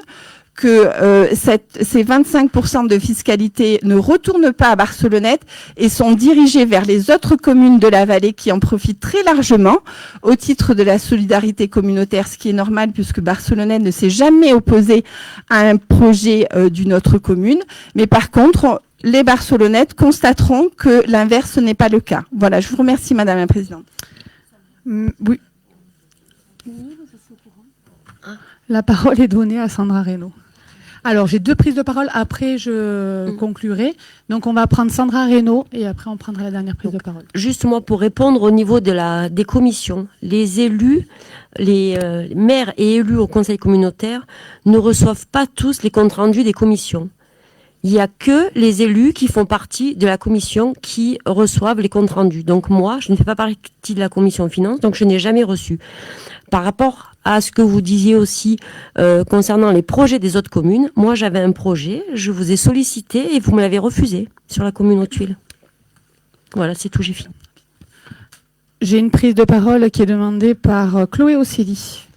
que ces 25% de fiscalité ne retournent pas à Barcelonnette et sont dirigés vers les autres communes de la vallée qui en profitent très largement au titre de la solidarité communautaire, ce qui est normal puisque Barcelonnette ne s'est jamais opposé à un projet d'une autre commune. Mais par contre, les Barcelonnettes constateront que l'inverse n'est pas le cas. Voilà, je vous remercie Madame la Présidente. Oui. La parole est donnée à Sandra Reynaud. Alors, j'ai 2 prises de parole. Après, je conclurai. Donc, on va prendre Sandra Reynaud et après, on prendra la dernière prise de parole. Juste moi, pour répondre au niveau des commissions, les élus, les maires et élus au conseil communautaire ne reçoivent pas tous les comptes rendus des commissions. Il n'y a que les élus qui font partie de la commission qui reçoivent les comptes rendus. Donc moi, je ne fais pas partie de la commission finance, donc je n'ai jamais reçu. Par rapport à ce que vous disiez aussi concernant les projets des autres communes, moi j'avais un projet, je vous ai sollicité et vous me l'avez refusé sur la commune aux Tuiles. Voilà, c'est tout, j'ai fini. J'ai une prise de parole qui est demandée par Chloé Océlie.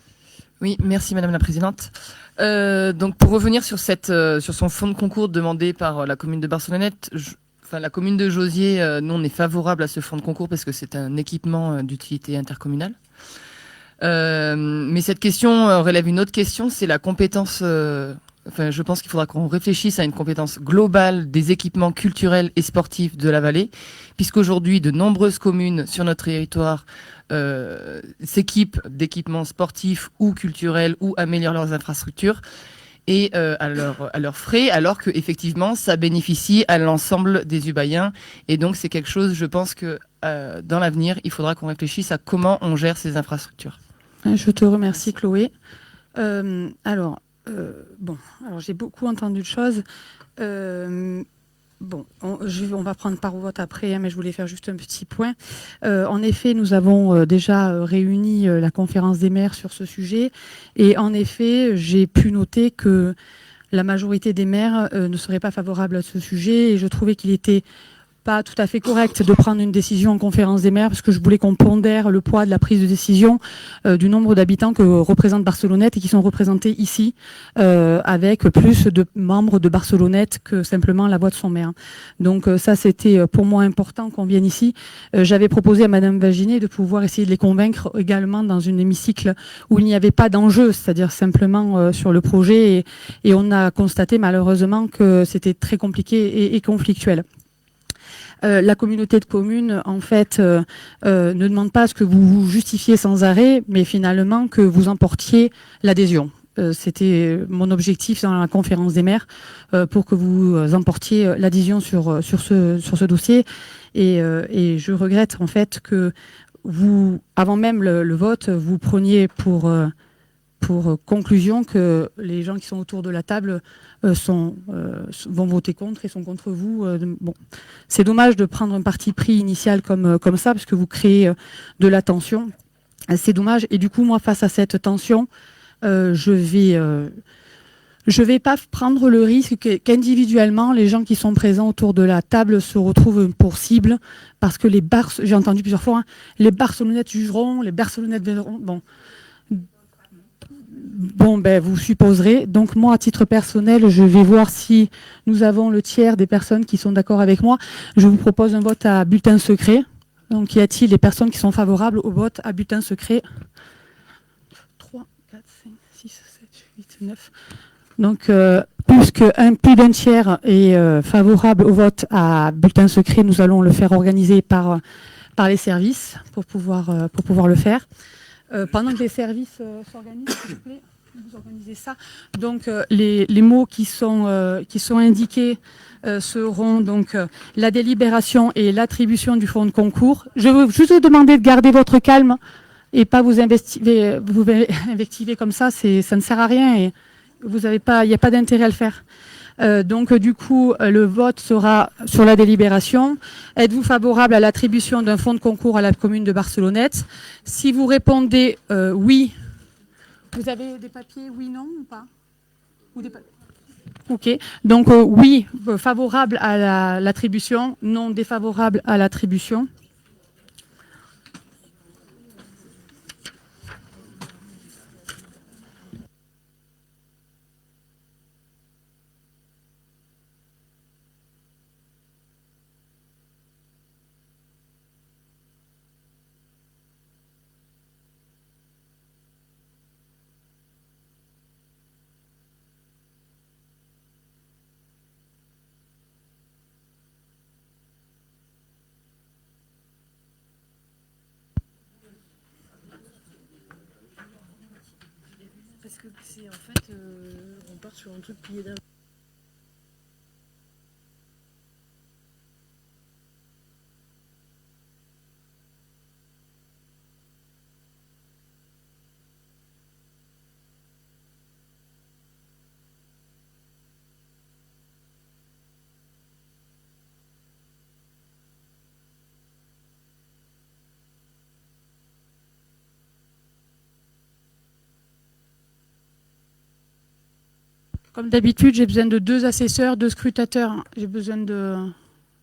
Oui, merci Madame la Présidente. Donc pour revenir sur son fonds de concours demandé par la commune de Barcelonnette, la commune de Josier, nous on est favorable à ce fonds de concours parce que c'est un équipement d'utilité intercommunale. Mais cette question relève une autre question, c'est la compétence. Je pense qu'il faudra qu'on réfléchisse à une compétence globale des équipements culturels et sportifs de la vallée, puisqu'aujourd'hui de nombreuses communes sur notre territoire s'équipent d'équipements sportifs ou culturels ou améliorent leurs infrastructures et à leurs frais, alors que effectivement ça bénéficie à l'ensemble des Ubayens. Et donc c'est quelque chose, je pense que dans l'avenir, il faudra qu'on réfléchisse à comment on gère ces infrastructures. Je te remercie Chloé. Alors j'ai beaucoup entendu de choses. On va prendre part au vote après, mais je voulais faire juste un petit point. En effet, nous avons déjà réuni la conférence des maires sur ce sujet. Et en effet, j'ai pu noter que la majorité des maires ne seraient pas favorables à ce sujet. Et je trouvais qu'il était pas tout à fait correct de prendre une décision en conférence des maires parce que je voulais qu'on pondère le poids de la prise de décision du nombre d'habitants que représente Barcelonnette et qui sont représentés ici avec plus de membres de Barcelonnette que simplement la voix de son maire. Donc ça c'était pour moi important qu'on vienne ici. J'avais proposé à Madame Vaginet de pouvoir essayer de les convaincre également dans une hémicycle où il n'y avait pas d'enjeu, c'est-à-dire simplement sur le projet et on a constaté malheureusement que c'était très compliqué et conflictuel. La communauté de communes, en fait, ne demande pas à ce que vous vous justifiez sans arrêt, mais finalement que vous emportiez l'adhésion. C'était mon objectif dans la conférence des maires, pour que vous emportiez l'adhésion sur ce dossier. Et je regrette en fait que vous, avant même le vote, vous preniez pour conclusion que les gens qui sont autour de la table vont voter contre et sont contre vous. C'est dommage de prendre un parti pris initial comme ça, parce que vous créez de la tension. C'est dommage. Et du coup, moi, face à cette tension, je vais Je ne vais pas prendre le risque qu'individuellement, les gens qui sont présents autour de la table se retrouvent pour cible, parce que j'ai entendu plusieurs fois, hein, les Barcelonnettes jugeront, les Barcelonnettes verront. Bon, ben, vous supposerez. Donc, moi, à titre personnel, je vais voir si nous avons le tiers des personnes qui sont d'accord avec moi. Je vous propose un vote à bulletin secret. Donc, y a-t-il des personnes qui sont favorables au vote à bulletin secret? 3, 4, 5, 6, 7, 8, 9. Donc, plus d'un tiers est favorable au vote à bulletin secret, nous allons le faire organiser par les services pour pouvoir le faire. Pendant que les services s'organisent, s'il vous plaît, vous organisez ça. Donc, les mots qui sont indiqués seront donc la délibération et l'attribution du fonds de concours. Je veux juste vous demander de garder votre calme et pas vous invectiver comme ça. Ça ne sert à rien et il n'y a pas d'intérêt à le faire. Donc, du coup, le vote sera sur la délibération. Êtes-vous favorable à l'attribution d'un fonds de concours à la commune de Barcelonnette? Si vous répondez oui, vous avez des papiers oui, non ou pas? Ok. Donc, oui, favorable à l'attribution, non défavorable à l'attribution. Parce que c'est en fait, on part sur un truc plié d'un. Comme d'habitude, j'ai besoin de 2 assesseurs, 2 scrutateurs. J'ai besoin de...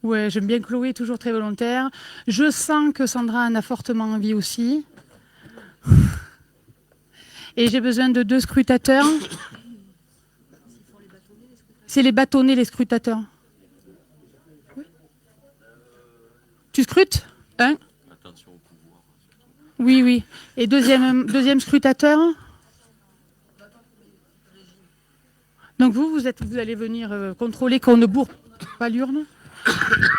Ouais, j'aime bien Chloé, toujours très volontaire. Je sens que Sandra en a fortement envie aussi. Et j'ai besoin de 2 scrutateurs. C'est les bâtonnets, les scrutateurs. Tu scrutes? Un? Oui, oui. Et deuxième scrutateur? Donc vous allez venir contrôler qu'on ne bourre pas l'urne.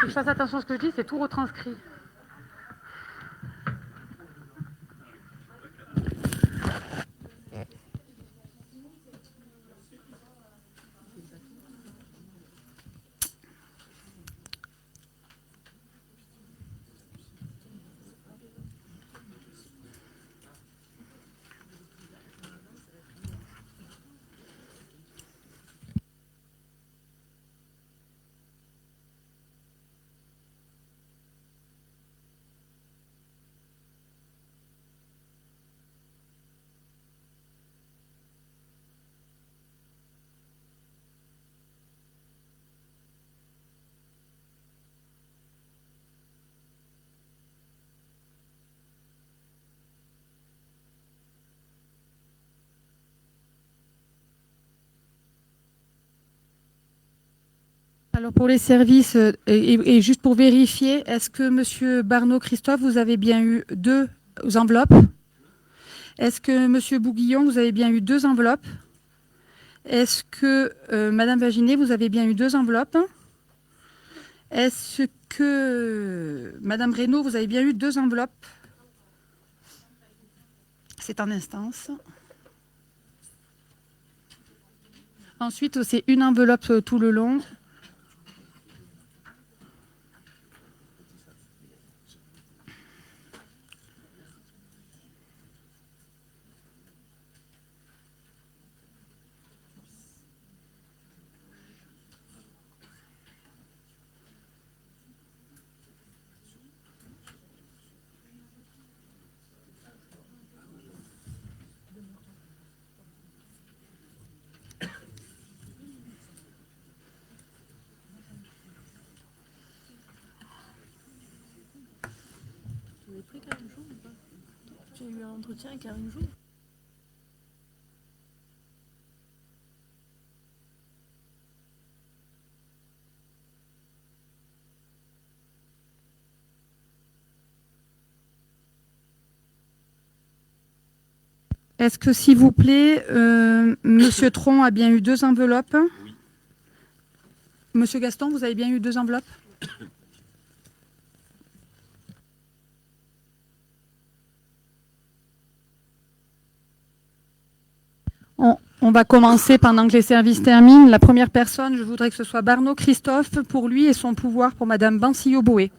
Je fasse attention à ce que je dis, c'est tout retranscrit. Alors pour les services, et juste pour vérifier, est-ce que Monsieur Barneau Christophe, vous avez bien eu 2 enveloppes? Est-ce que Monsieur Bouguillon, vous avez bien eu 2 enveloppes? Est-ce que Madame Vaginet, vous avez bien eu 2 enveloppes? Est-ce que Madame Reynaud, vous avez bien eu 2 enveloppes? C'est en instance. Ensuite, c'est une enveloppe tout le long. Tu as eu un entretien avec Karine Jou? Est-ce que, s'il vous plaît, Monsieur Tron a bien eu 2 enveloppes? Oui. Monsieur Gaston, vous avez bien eu 2 enveloppes? On va commencer pendant que les services terminent. La première personne, je voudrais que ce soit Barnaud Christophe pour lui et son pouvoir pour Madame Bancillo-Boé.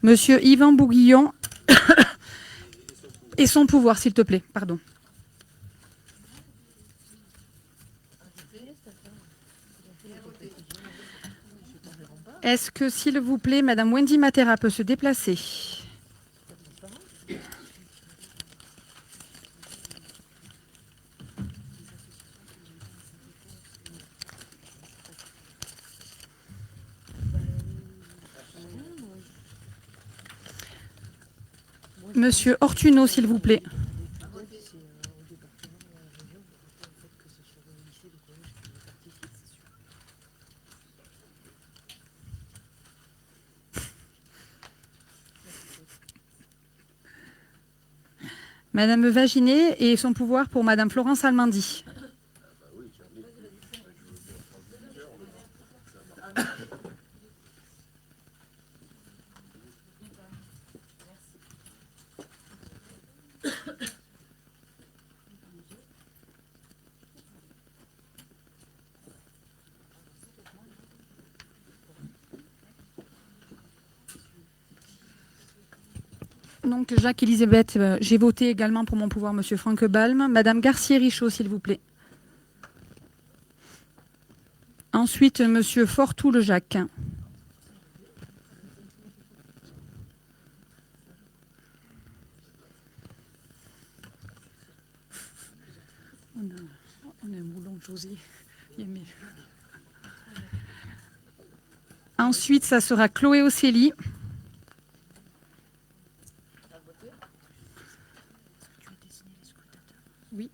Monsieur Yvan Bouguillon et son pouvoir, s'il te plaît. Pardon. Est-ce que, s'il vous plaît, Madame Wendy Matera peut se déplacer? Monsieur Ortuno, s'il vous plaît. Madame Vaginet et son pouvoir pour Madame Florence Almandi. Donc, Jacques-Élisabeth, j'ai voté également pour mon pouvoir, Monsieur Franck Balm. Madame Garcier-Richaud, s'il vous plaît. Ensuite, Monsieur Fortoul-Jacques. On a un moulon, José. Ensuite, ça sera Chloé Océlie. Oui.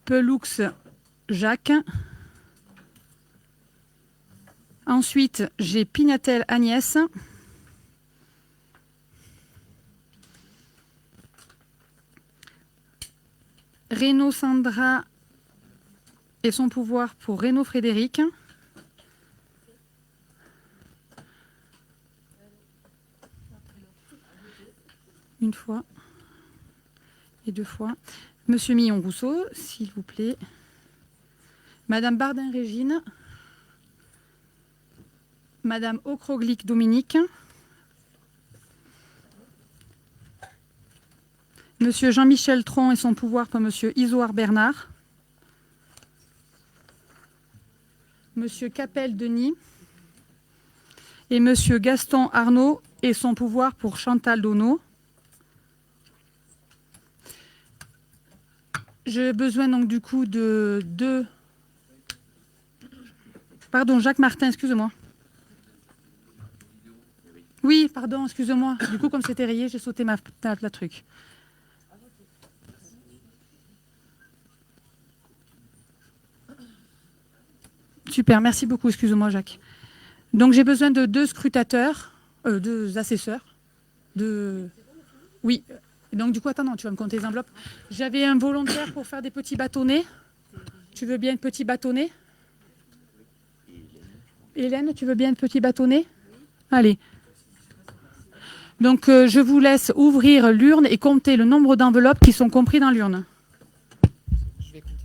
Peloux Jacques. Ensuite, j'ai Pinatel Agnès. Reynaud Sandra et son pouvoir pour Reynaud Frédéric. Une fois et 2 fois. Monsieur Millon-Rousseau, s'il vous plaît. Madame Bardin-Régine. Madame Ocroglic-Dominique. Monsieur Jean-Michel Tron et son pouvoir pour Monsieur Isoard Bernard. Monsieur Capel-Denis. Et Monsieur Gaston Arnaud et son pouvoir pour Chantal Donneau. J'ai besoin donc du coup de 2... Pardon, Jacques Martin, excuse-moi. Oui, pardon, excuse-moi. Du coup, comme c'était rayé, j'ai sauté la truc. Super, merci beaucoup, excuse-moi Jacques. Donc j'ai besoin de 2 scrutateurs, 2 assesseurs. Oui. Et donc du coup, attends, non, tu vas me compter les enveloppes. J'avais un volontaire pour faire des petits bâtonnets. Tu veux bien un petit bâtonnet? Hélène, tu veux bien un petit bâtonnet? Allez. Donc je vous laisse ouvrir l'urne et compter le nombre d'enveloppes qui sont compris dans l'urne. Je vais compter.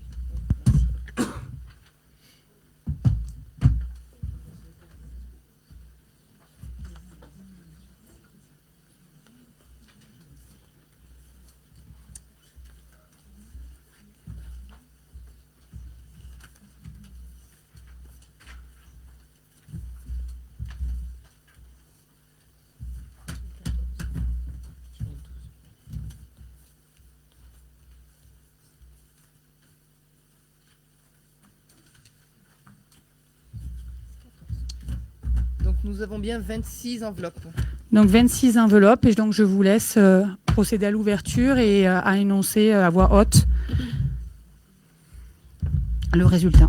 Nous avons bien 26 enveloppes. Donc 26 enveloppes, et donc je vous laisse procéder à l'ouverture et à énoncer à voix haute le résultat.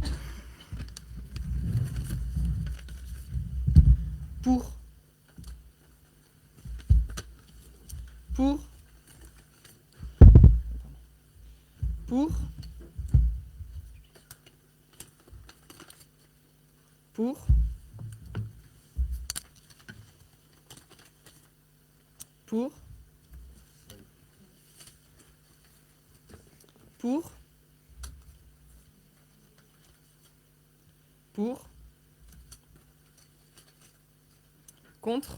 Pour. Pour. Pour. Pour. Pour. Pour. Pour. Contre.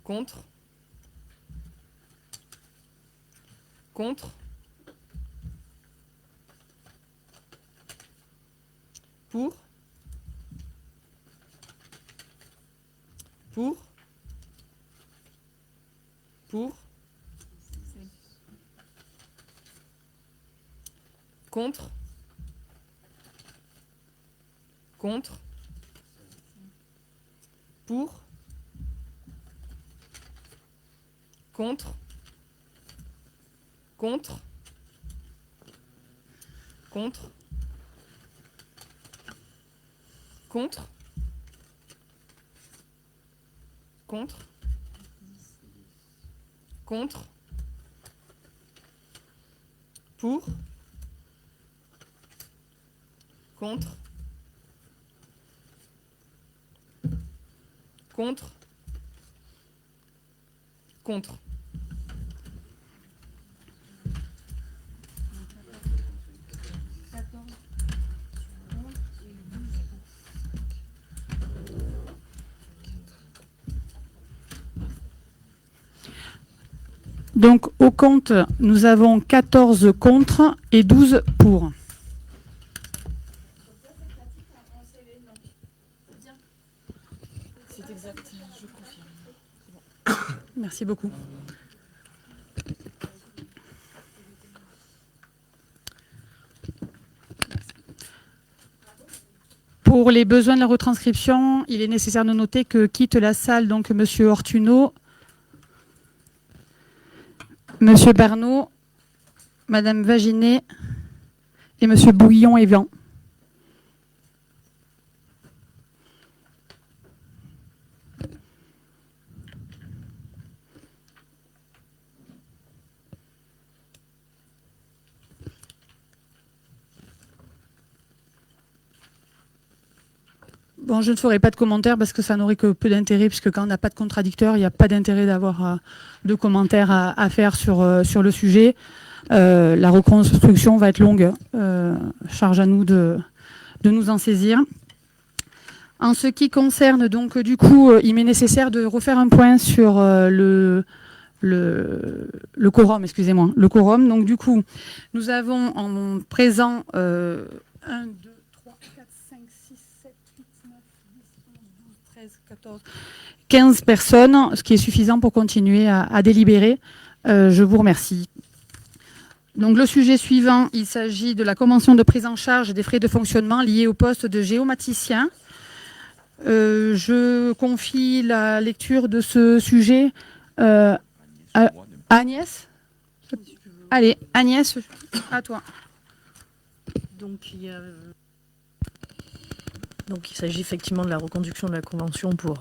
Contre. Contre. Pour. Pour. Pour. Contre. Contre. Pour. Contre. Contre. Contre. Contre. Contre. Contre. Pour. Contre. Contre. Contre. Donc au compte, nous avons 14 contre et 12 pour. C'est exact, je confirme. Merci beaucoup. Pour les besoins de la retranscription, il est nécessaire de noter que quitte la salle donc Monsieur Ortuno, Monsieur Bernot, Madame Vaginet et Monsieur Bouillon-Évian. Bon, je ne ferai pas de commentaires parce que ça n'aurait que peu d'intérêt, puisque quand on n'a pas de contradicteur, il n'y a pas d'intérêt d'avoir de commentaires à faire sur le sujet. La reconstruction va être longue. Charge à nous de nous en saisir. En ce qui concerne, donc, du coup, il m'est nécessaire de refaire un point sur le quorum, excusez-moi. Le quorum. Donc, du coup, nous avons en présent 1, 2, 3, 4, 5, 6, 7, 8, 9, 10, 11, 12, 13, 14, 15 personnes, ce qui est suffisant pour continuer à délibérer. Je vous remercie. Donc le sujet suivant, il s'agit de la convention de prise en charge des frais de fonctionnement liés au poste de géomaticien. Je confie la lecture de ce sujet à Agnès. Allez, Agnès, à toi. Donc il s'agit effectivement de la reconduction de la convention pour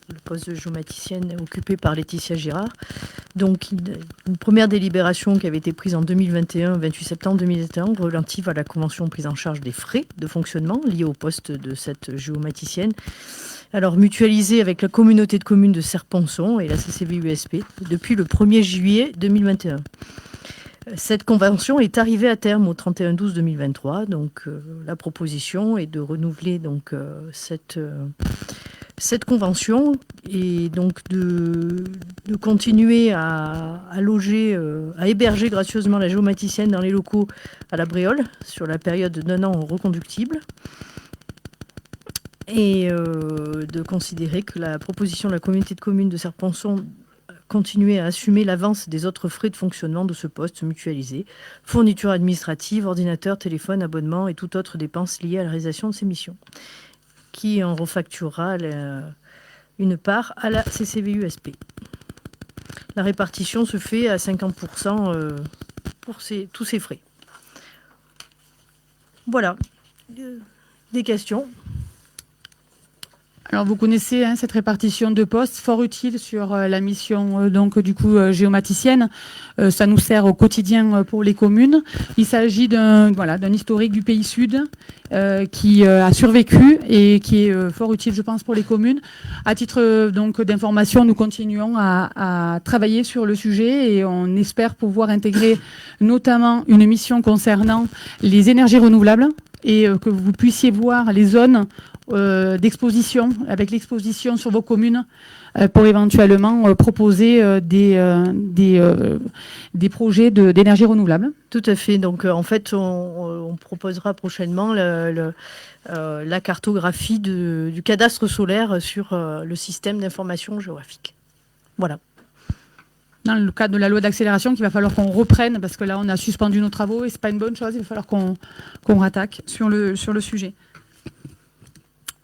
le poste de géomaticienne occupé par Laetitia Girard. Donc une première délibération qui avait été prise en 2021, 28 septembre 2021, relative à la convention prise en charge des frais de fonctionnement liés au poste de cette géomaticienne. Alors mutualisée avec la communauté de communes de Serponçon et la CCV-USP depuis le 1er juillet 2021. Cette convention est arrivée à terme au 31/12/2023. Donc la proposition est de renouveler donc cette convention et donc de continuer à loger, à héberger gracieusement la géomaticienne dans les locaux à la Bréole sur la période d'1 an reconductible. Et de considérer que la proposition de la communauté de communes de Serponçon continuer à assumer l'avance des autres frais de fonctionnement de ce poste mutualisé, fourniture administrative, ordinateur, téléphone, abonnement et toute autre dépense liée à la réalisation de ces missions, qui en refacturera une part à la CCVUSP. La répartition se fait à 50% pour tous ces frais. Voilà. Des questions? Alors vous connaissez cette répartition de postes, fort utile sur la mission géomaticienne. Ça nous sert au quotidien pour les communes. Il s'agit d'un historique du pays sud qui a survécu et qui est fort utile, je pense, pour les communes. À titre d'information, nous continuons à travailler sur le sujet et on espère pouvoir intégrer notamment une mission concernant les énergies renouvelables et que vous puissiez voir les zones d'exposition, avec l'exposition sur vos communes, pour éventuellement proposer des projets d'énergie renouvelable. Tout à fait. Donc, en fait, on proposera prochainement la cartographie du cadastre solaire sur le système d'information géographique. Voilà. Dans le cadre de la loi d'accélération, qu'il va falloir qu'on reprenne, parce que là, on a suspendu nos travaux et c'est pas une bonne chose. Il va falloir qu'on rattaque sur le sujet.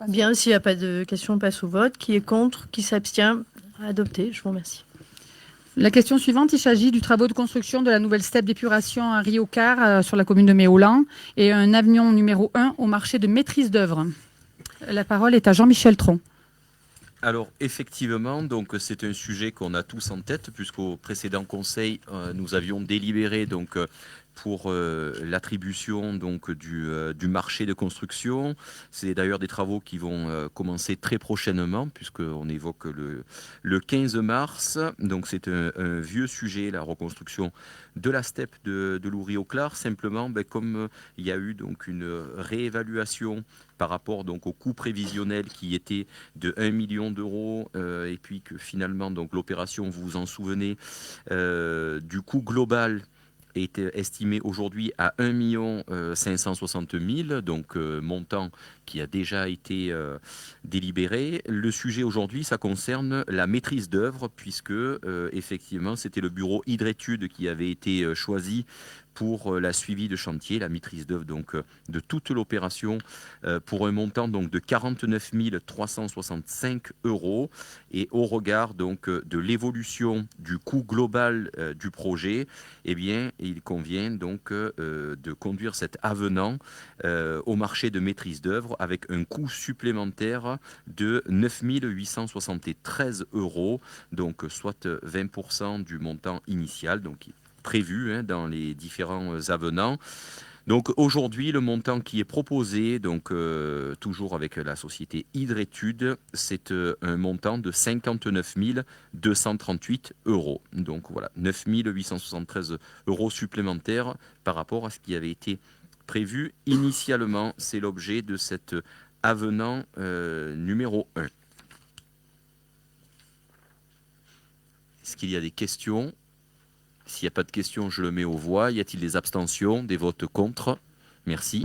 Bien, s'il n'y a pas de questions, on passe au vote. Qui est contre? Qui s'abstient? Adopté. Je vous remercie. La question suivante, il s'agit du travaux de construction de la nouvelle steppe d'épuration à Riocar sur la commune de Méolan et un avenant numéro 1 au marché de maîtrise d'œuvre. La parole est à Jean-Michel Tron. Alors effectivement, donc c'est un sujet qu'on a tous en tête puisqu'au précédent conseil nous avions délibéré donc pour l'attribution donc du marché de construction. C'est d'ailleurs des travaux qui vont commencer très prochainement puisqu'on évoque le 15 mars. Donc c'est un vieux sujet, la reconstruction de la steppe de Louris-au-Clar. Simplement, comme il y a eu donc une réévaluation par rapport donc au coût prévisionnel qui était de 1 million d'euros et puis que finalement donc l'opération, vous vous en souvenez, du coût global est estimé aujourd'hui à 1 560 000, donc montant qui a déjà été délibéré. Le sujet aujourd'hui, ça concerne la maîtrise d'œuvre, puisque effectivement, c'était le bureau Hydrétudes qui avait été choisi pour la suivi de chantier, la maîtrise d'œuvre donc de toute l'opération pour un montant donc de 49 365 €. Et au regard donc de l'évolution du coût global du projet, eh bien, il convient donc de conduire cet avenant au marché de maîtrise d'œuvre avec un coût supplémentaire de 9 873 €, donc soit 20% du montant initial, donc prévu dans les différents avenants. Donc aujourd'hui, le montant qui est proposé, donc toujours avec la société Hydrétudes, c'est un montant de 59 238 €. Donc voilà, 9 873 € supplémentaires par rapport à ce qui avait été prévu initialement. C'est l'objet de cet avenant numéro 1. Est-ce qu'il y a des questions ? S'il n'y a pas de questions, je le mets aux voix. Y a-t-il des abstentions, des votes contre? Merci.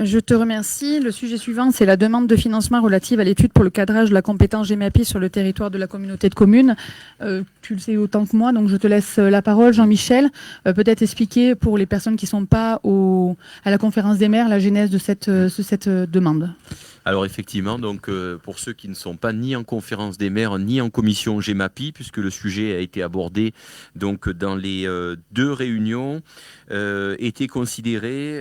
Je te remercie. Le sujet suivant, c'est la demande de financement relative à l'étude pour le cadrage de la compétence GEMAPI sur le territoire de la communauté de communes. Tu le sais autant que moi, donc je te laisse la parole, Jean-Michel. Peut-être expliquer pour les personnes qui ne sont pas à la conférence des maires la genèse de cette demande. Alors effectivement, donc pour ceux qui ne sont pas ni en conférence des maires ni en commission GEMAPI, puisque le sujet a été abordé donc dans les deux réunions, était considéré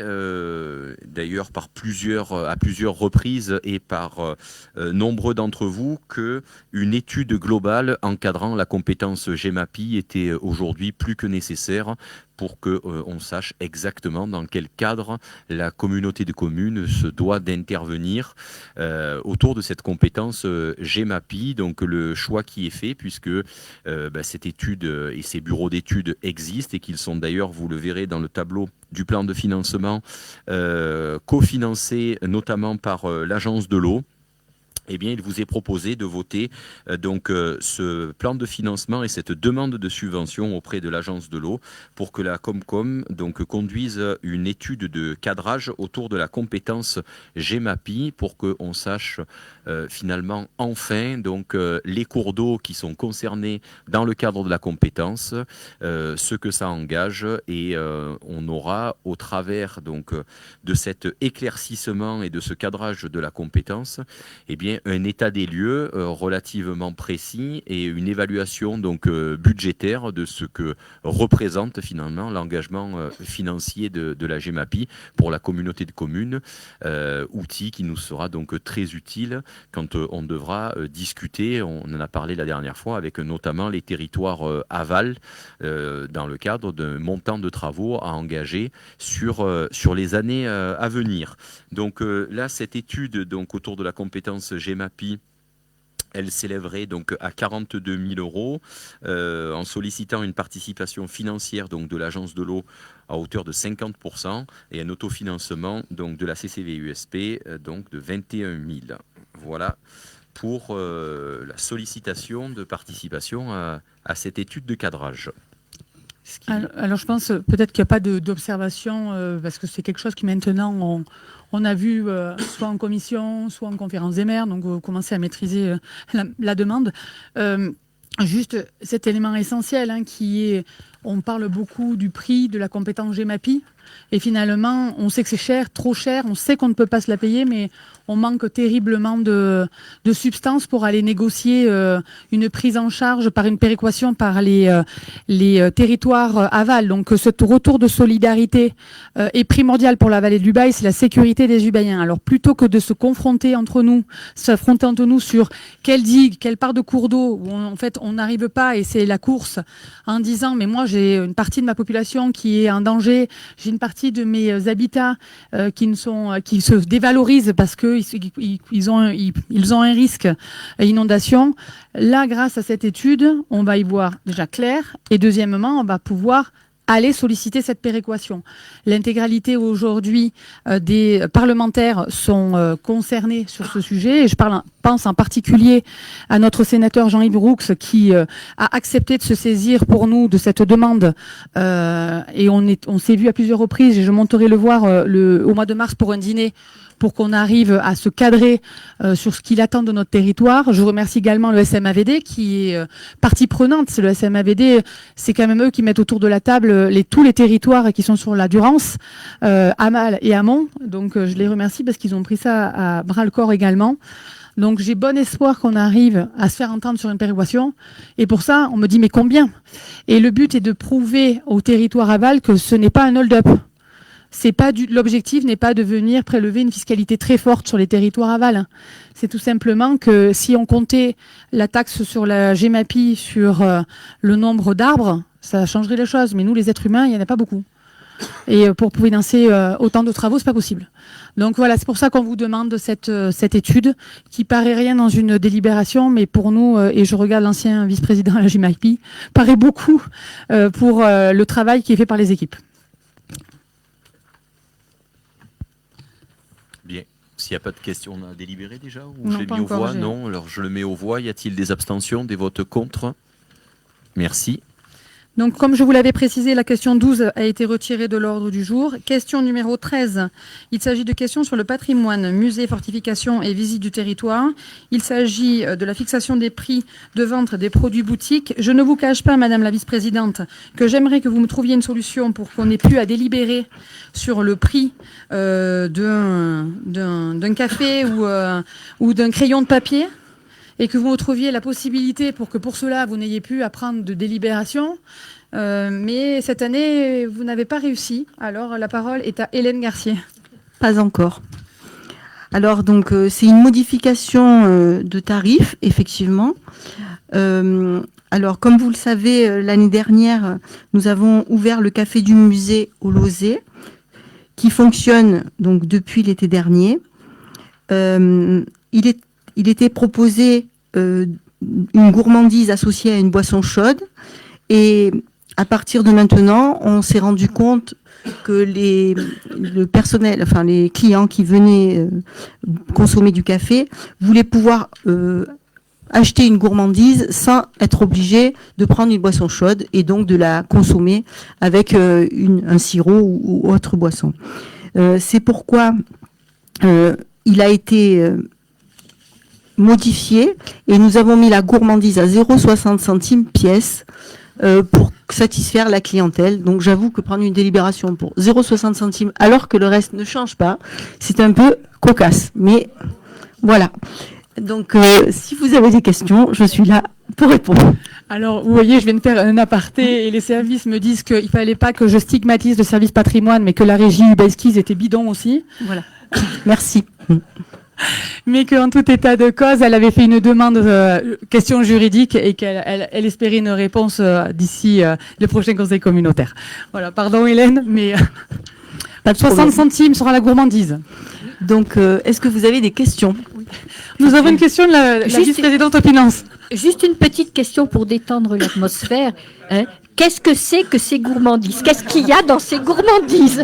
d'ailleurs à plusieurs reprises et par nombreux d'entre vous que une étude globale encadrant la compétence GEMAPI était aujourd'hui plus que nécessaire pour qu'on sache exactement dans quel cadre la communauté de communes se doit d'intervenir autour de cette compétence GEMAPI. Donc le choix qui est fait, puisque cette étude et ces bureaux d'études existent et qu'ils sont d'ailleurs, vous le verrez dans le tableau du plan de financement, cofinancés notamment par l'Agence de l'eau. eh bien, il vous est proposé de voter ce plan de financement et cette demande de subvention auprès de l'Agence de l'eau pour que la Comcom conduise une étude de cadrage autour de la compétence GEMAPI pour qu'on sache finalement enfin les cours d'eau qui sont concernés dans le cadre de la compétence, ce que ça engage et on aura au travers de cet éclaircissement et de ce cadrage de la compétence, eh bien, un état des lieux relativement précis et une évaluation budgétaire de ce que représente finalement l'engagement financier de la GEMAPI pour la communauté de communes, outil qui nous sera très utile quand on devra discuter, on en a parlé la dernière fois, avec notamment les territoires aval dans le cadre d'un montant de travaux à engager sur les années à venir. Donc là, cette étude autour de la compétence GEMAPI, elle s'élèverait à 42 000 euros en sollicitant une participation financière de l'Agence de l'eau à hauteur de 50% et un autofinancement de la CCV-USP de 21 000. Voilà pour la sollicitation de participation à cette étude de cadrage. Alors je pense peut-être qu'il n'y a pas d'observation parce que c'est quelque chose qui maintenant on a vu soit en commission, soit en conférence des maires, donc vous commencez à maîtriser la demande. Juste cet élément essentiel qui est, on parle beaucoup du prix de la compétence GEMAPI et finalement on sait que c'est cher, trop cher, on sait qu'on ne peut pas se la payer mais on manque terriblement de substance pour aller négocier une prise en charge par une péréquation par les territoires aval. Donc ce retour de solidarité est primordial pour la vallée de l'Ubaye, c'est la sécurité des Ubayens. Alors plutôt que de se confronter entre nous, sur quelle digue, quelle part de cours d'eau, où en fait on n'arrive pas et c'est la course en disant mais moi j'ai une partie de ma population qui est en danger, j'ai une partie de mes habitats qui se dévalorisent parce que ils ont un risque inondation. Là, grâce à cette étude, on va y voir déjà clair et deuxièmement, on va pouvoir aller solliciter cette péréquation. L'intégralité aujourd'hui des parlementaires sont concernés sur ce sujet et je pense en particulier à notre sénateur Jean-Yves Roux qui a accepté de se saisir pour nous de cette demande et on s'est vu à plusieurs reprises et je monterai le voir au mois de mars pour un dîner pour qu'on arrive à se cadrer sur ce qu'il attend de notre territoire. Je remercie également le SMAVD qui est partie prenante. C'est le SMAVD, c'est quand même eux qui mettent autour de la table tous les territoires qui sont sur la Durance, Amal et Amont. Donc je les remercie parce qu'ils ont pris ça à bras-le-corps également. Donc j'ai bon espoir qu'on arrive à se faire entendre sur une péréquation. Et pour ça, on me dit mais combien ? Et le but est de prouver au territoire aval que ce n'est pas un hold-up. L'objectif n'est pas de venir prélever une fiscalité très forte sur les territoires aval. C'est tout simplement que si on comptait la taxe sur la GEMAPI sur le nombre d'arbres, ça changerait les choses. Mais nous, les êtres humains, il n'y en a pas beaucoup. Et pour financer autant de travaux, c'est pas possible. Donc voilà, c'est pour ça qu'on vous demande cette étude qui paraît rien dans une délibération, mais pour nous, et je regarde l'ancien vice-président à la GEMAPI, paraît beaucoup pour le travail qui est fait par les équipes. Bien. S'il n'y a pas de questions, on a délibéré déjà ou Non, je l'ai pas mis aux encore, voix? Non. Alors je le mets aux voix. Y a-t-il des abstentions, des votes contre? Merci. Donc, comme je vous l'avais précisé, la question 12 a été retirée de l'ordre du jour. Question numéro 13. Il s'agit de questions sur le patrimoine, musée, fortification et visite du territoire. Il s'agit de la fixation des prix de vente des produits boutiques. Je ne vous cache pas, Madame la Vice-Présidente, que j'aimerais que vous me trouviez une solution pour qu'on ait pu à délibérer sur le prix d'un café ou d'un crayon de papier. Et que vous retrouviez la possibilité pour que pour cela, vous n'ayez plus à prendre de délibération. Mais cette année, vous n'avez pas réussi. Alors, la parole est à Hélène Garcier. Pas encore. Alors, donc, c'est une modification de tarif, effectivement. Alors, comme vous le savez, l'année dernière, nous avons ouvert le café du musée au Lozé, qui fonctionne donc depuis l'été dernier. Il était proposé une gourmandise associée à une boisson chaude et à partir de maintenant, on s'est rendu compte que le personnel, enfin les clients qui venaient consommer du café voulaient pouvoir acheter une gourmandise sans être obligés de prendre une boisson chaude et donc de la consommer avec un sirop ou autre boisson. C'est pourquoi il a été modifié et nous avons mis la gourmandise à 0,60 centimes pièce pour satisfaire la clientèle. Donc j'avoue que prendre une délibération pour 0,60 centimes alors que le reste ne change pas, c'est un peu cocasse. Mais voilà. Donc si vous avez des questions, je suis là pour répondre. Alors, vous voyez, je viens de faire un aparté et les services me disent qu'il fallait pas que je stigmatise le service patrimoine, mais que la régie Ubaskis était bidon aussi. Voilà. Merci. Mais qu'en tout état de cause, elle avait fait une demande question juridique et qu'elle espérait une réponse d'ici le prochain conseil communautaire. Voilà, pardon Hélène, mais 60 centimes sera la gourmandise. Donc, est-ce que vous avez des questions? Nous avons une question de la vice-présidente aux finances. Juste une petite question pour détendre l'atmosphère. Hein. Qu'est-ce que c'est que ces gourmandises? Qu'est-ce qu'il y a dans ces gourmandises?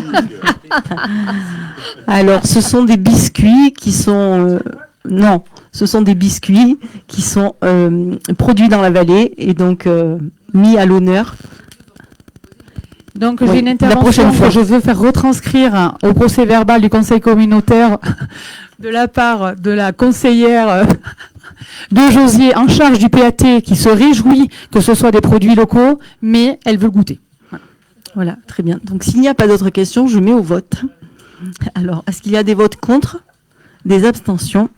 Alors, ce sont des biscuits qui sont... non, ce sont des biscuits qui sont produits dans la vallée et donc mis à l'honneur. Donc, j'ai une intervention que je veux faire retranscrire au procès verbal du conseil communautaire de la part de la conseillère de Josier en charge du PAT qui se réjouit que ce soit des produits locaux, mais elle veut le goûter. Voilà, très bien. Donc, s'il n'y a pas d'autres questions, je mets au vote. Alors, est-ce qu'il y a des votes contre? Des abstentions?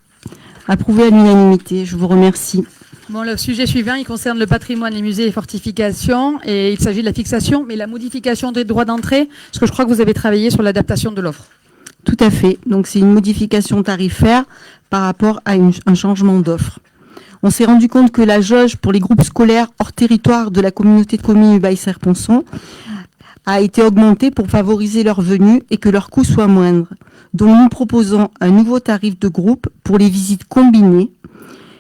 Approuvé à l'unanimité. Je vous remercie. Bon, le sujet suivant, il concerne le patrimoine, les musées et fortifications, et il s'agit de la fixation, mais la modification des droits d'entrée, parce que je crois que vous avez travaillé sur l'adaptation de l'offre. Tout à fait. Donc, c'est une modification tarifaire par rapport à un changement d'offre. On s'est rendu compte que la jauge pour les groupes scolaires hors territoire de la communauté de communes Ubaye-Serponçon a été augmentée pour favoriser leur venue et que leur coût soit moindre. Donc, nous proposons un nouveau tarif de groupe pour les visites combinées,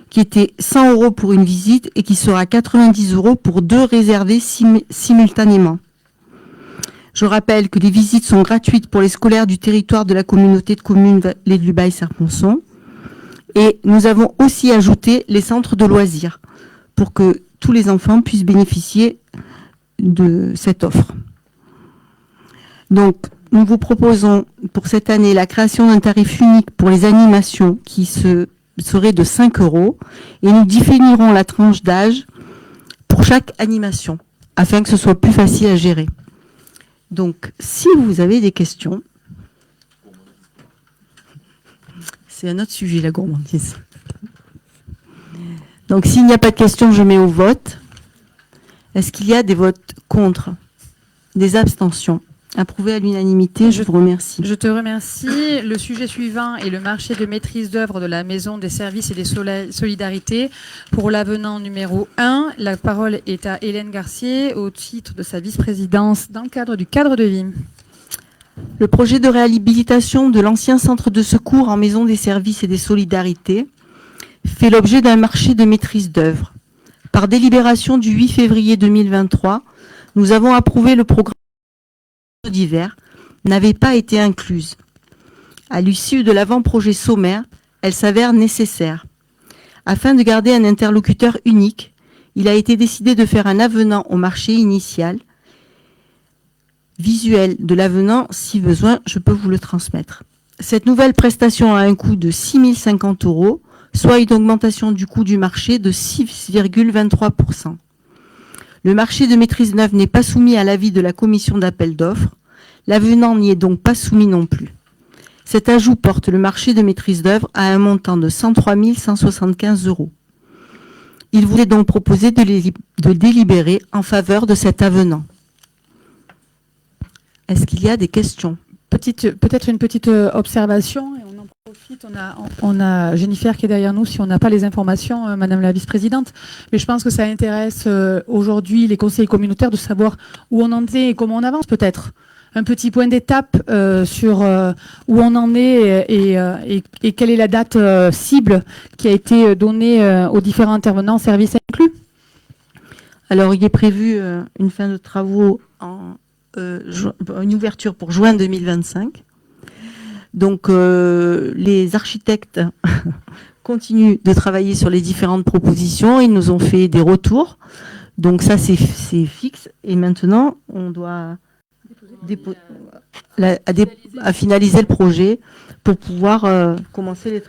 qui était 100 € pour une visite et qui sera 90 € pour 2 réservés simultanément. Je rappelle que les visites sont gratuites pour les scolaires du territoire de la communauté de communes Les Ubaye-Serponçon. Et nous avons aussi ajouté les centres de loisirs pour que tous les enfants puissent bénéficier de cette offre. Donc, nous vous proposons pour cette année la création d'un tarif unique pour les animations qui serait de 5 € et nous définirons la tranche d'âge pour chaque animation afin que ce soit plus facile à gérer. Donc, si vous avez des questions, c'est un autre sujet, la gourmandise. Donc, s'il n'y a pas de questions, je mets au vote. Est-ce qu'il y a des votes contre? Des abstentions? Approuvé à l'unanimité, je vous remercie. Je te remercie. Le sujet suivant est le marché de maîtrise d'œuvre de la Maison des services et des solidarités. Pour l'avenant numéro 1, la parole est à Hélène Garcier au titre de sa vice-présidence dans le cadre du cadre de vie. Le projet de réhabilitation de l'ancien centre de secours en Maison des services et des solidarités fait l'objet d'un marché de maîtrise d'œuvre. Par délibération du 8 février 2023, nous avons approuvé le programme d'hiver n'avait pas été incluse. À l'issue de l'avant-projet sommaire, elle s'avère nécessaire. Afin de garder un interlocuteur unique, il a été décidé de faire un avenant au marché initial. Visuel de l'avenant, si besoin, je peux vous le transmettre. Cette nouvelle prestation a un coût de 6 050 €, soit une augmentation du coût du marché de 6,23%. Le marché de maîtrise d'œuvre n'est pas soumis à l'avis de la commission d'appel d'offres. L'avenant n'y est donc pas soumis non plus. Cet ajout porte le marché de maîtrise d'œuvre à un montant de 103 175 €. Il vous est donc proposé de délibérer en faveur de cet avenant. Est-ce qu'il y a des questions? Peut-être une petite observation, et on en profite, on a Jennifer qui est derrière nous, si on n'a pas les informations, Madame la Vice-Présidente, mais je pense que ça intéresse aujourd'hui les conseillers communautaires de savoir où on en est et comment on avance peut-être. Un petit point d'étape sur où on en est et quelle est la date cible qui a été donnée aux différents intervenants, services inclus. Alors, il est prévu une fin de travaux une ouverture pour juin 2025. Donc, les architectes continuent de travailler sur les différentes propositions. Ils nous ont fait des retours. Donc, ça, c'est fixe. Et maintenant, on doit finaliser le projet pour pouvoir commencer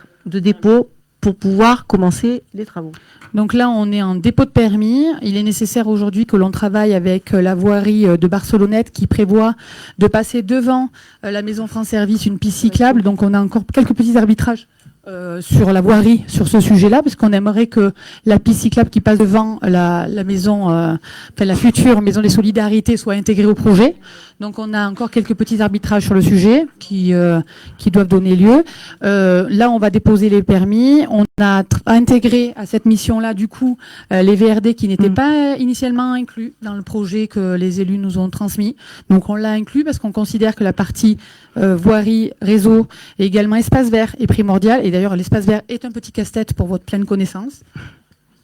pour pouvoir commencer les travaux. Donc là, on est en dépôt de permis. Il est nécessaire aujourd'hui que l'on travaille avec la voirie de Barcelonnette qui prévoit de passer devant la Maison France Service une piste cyclable. Donc on a encore quelques petits arbitrages sur la voirie, sur ce sujet-là, parce qu'on aimerait que la piste cyclable qui passe devant la maison, la future maison des solidarités soit intégrée au projet. Donc on a encore quelques petits arbitrages sur le sujet qui doivent donner lieu. Là, on va déposer les permis. On a intégré à cette mission-là, du coup, les VRD qui n'étaient pas initialement inclus dans le projet que les élus nous ont transmis. Donc on l'a inclus parce qu'on considère que la partie voirie, réseau et également espace vert est primordiale. Et d'ailleurs, l'espace vert est un petit casse-tête pour votre pleine connaissance.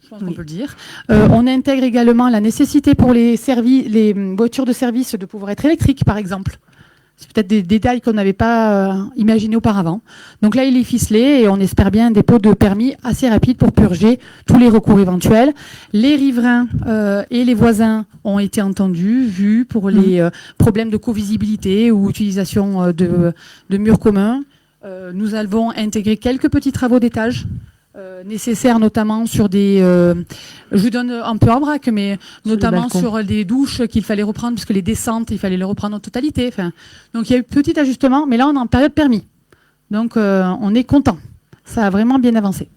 Je pense qu'on peut le dire. On intègre également la nécessité pour les voitures de service de pouvoir être électriques, par exemple. C'est peut-être des détails qu'on n'avait pas imaginés auparavant. Donc là, il est ficelé et on espère bien un dépôt de permis assez rapide pour purger tous les recours éventuels. Les riverains et les voisins ont été entendus, vus pour les problèmes de covisibilité ou utilisation de murs communs. Nous avons intégré quelques petits travaux d'étage nécessaires, notamment sur des... je vous donne un peu en vrac, mais notamment sur des douches qu'il fallait reprendre, puisque les descentes, il fallait les reprendre en totalité. Enfin, donc il y a eu petit ajustement, mais là on est en période permis. Donc on est content. Ça a vraiment bien avancé.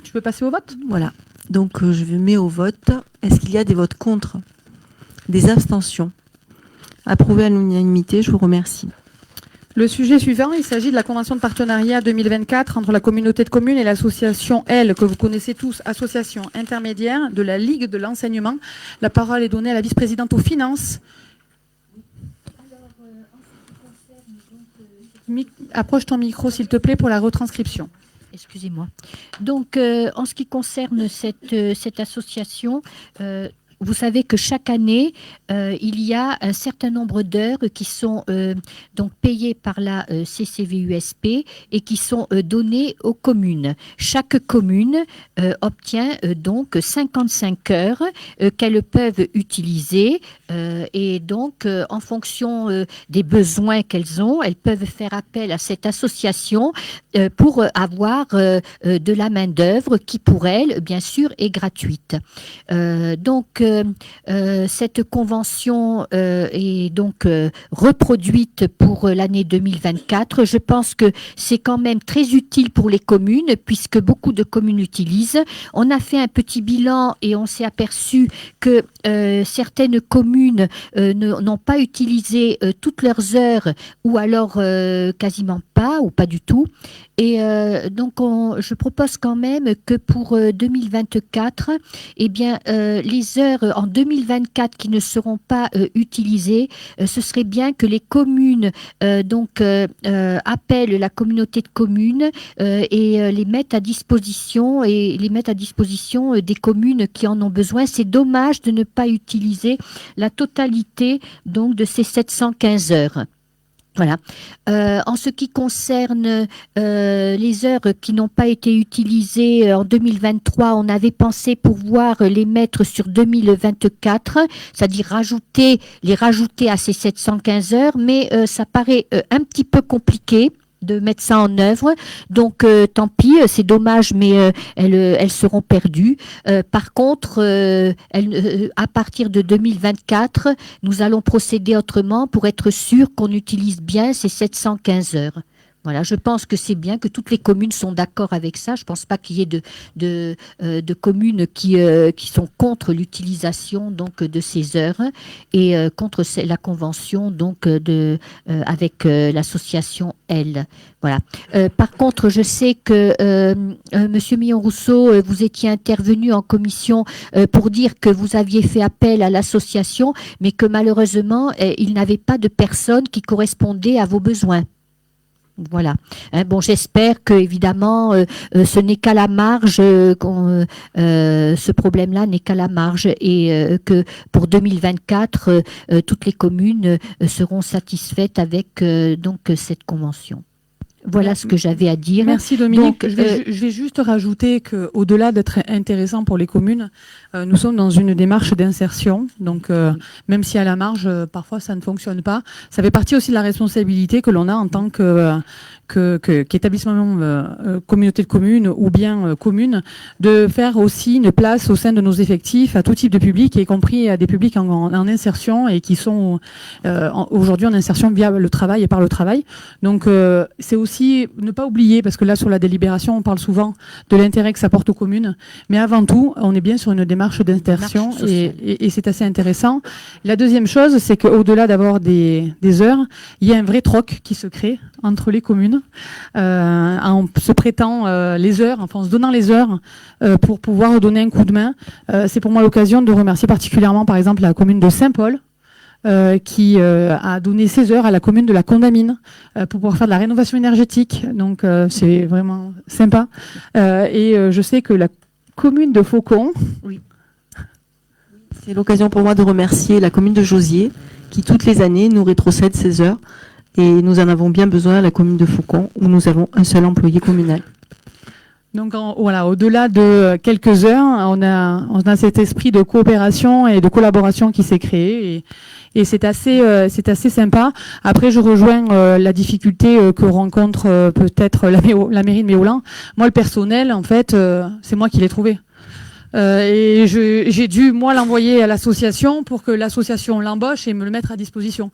Tu peux passer au vote ? Voilà. Donc je mets au vote. Est-ce qu'il y a des votes contre ? Des abstentions ? Approuvé à l'unanimité, je vous remercie. Le sujet suivant, il s'agit de la convention de partenariat 2024 entre la communauté de communes et l'association L, que vous connaissez tous, association intermédiaire de la Ligue de l'enseignement. La parole est donnée à la vice-présidente aux finances. Approche ton micro, s'il te plaît, pour la retranscription. Excusez-moi. Donc, en ce qui concerne cette association, vous savez que chaque année, il y a un certain nombre d'heures qui sont donc payées par la CCVUSP et qui sont données aux communes. Chaque commune obtient donc 55 heures qu'elles peuvent utiliser et donc en fonction des besoins qu'elles ont, elles peuvent faire appel à cette association pour avoir de la main-d'œuvre qui pour elles, bien sûr, est gratuite. Donc, cette convention est donc reproduite pour l'année 2024. Je pense que c'est quand même très utile pour les communes puisque beaucoup de communes l'utilisent. On a fait un petit bilan et on s'est aperçu que certaines communes n'ont pas utilisé toutes leurs heures ou alors quasiment pas ou pas du tout. Et donc, je propose quand même que pour 2024, eh bien, les heures en 2024 qui ne seront pas utilisées, ce serait bien que les communes appellent la communauté de communes et les mettent à disposition des communes qui en ont besoin. C'est dommage de ne pas utiliser la totalité donc de ces 715 heures. Voilà. En ce qui concerne les heures qui n'ont pas été utilisées en 2023, on avait pensé pouvoir les mettre sur 2024, c'est-à-dire les rajouter à ces 715 heures, mais ça paraît un petit peu compliqué de mettre ça en œuvre. Donc, tant pis, c'est dommage, mais elles seront perdues. Par contre, à partir de 2024, nous allons procéder autrement pour être sûr qu'on utilise bien ces 715 heures. Voilà, je pense que c'est bien que toutes les communes sont d'accord avec ça. Je ne pense pas qu'il y ait de communes qui sont contre l'utilisation donc de ces heures et contre la convention donc avec l'association L. Voilà. Par contre, je sais que Monsieur Millon-Rousseau, vous étiez intervenu en commission pour dire que vous aviez fait appel à l'association, mais que malheureusement, il n'avait pas de personne qui correspondait à vos besoins. Voilà. Bon, j'espère que évidemment, ce n'est qu'à la marge, ce problème-là n'est qu'à la marge, et que pour 2024, toutes les communes seront satisfaites avec donc cette convention. Voilà ce que j'avais à dire. Merci Dominique. Donc, je vais juste rajouter qu'au-delà d'être intéressant pour les communes, nous sommes dans une démarche d'insertion. Donc, même si à la marge, parfois ça ne fonctionne pas, ça fait partie aussi de la responsabilité que l'on a en tant qu'établissement communauté de communes ou bien commune, de faire aussi une place au sein de nos effectifs à tout type de public, y compris à des publics en insertion et qui sont aujourd'hui en insertion via le travail et par le travail. Donc, c'est aussi ne pas oublier, parce que là, sur la délibération, on parle souvent de l'intérêt que ça porte aux communes, mais avant tout, on est bien sur une démarche d'insertion et c'est assez intéressant. La deuxième chose, c'est qu'au-delà d'avoir des heures, il y a un vrai troc qui se crée entre les communes en se prêtant les heures, enfin en se donnant les heures pour pouvoir donner un coup de main. C'est pour moi l'occasion de remercier particulièrement, par exemple, la commune de Saint-Paul, qui a donné 16 heures à la commune de la Condamine pour pouvoir faire de la rénovation énergétique. Donc c'est vraiment sympa. Et je sais que la commune de Faucon... Oui. C'est l'occasion pour moi de remercier la commune de Josier qui toutes les années nous rétrocède 16 heures. Et nous en avons bien besoin à la commune de Faucon où nous avons un seul employé communal. Donc voilà, au-delà de quelques heures, on a cet esprit de coopération et de collaboration qui s'est créé et c'est assez sympa. Après, je rejoins la difficulté que rencontre peut-être la mairie de Méoulin. Moi, le personnel, en fait, c'est moi qui l'ai trouvé. Et j'ai dû moi l'envoyer à l'association pour que l'association l'embauche et me le mette à disposition.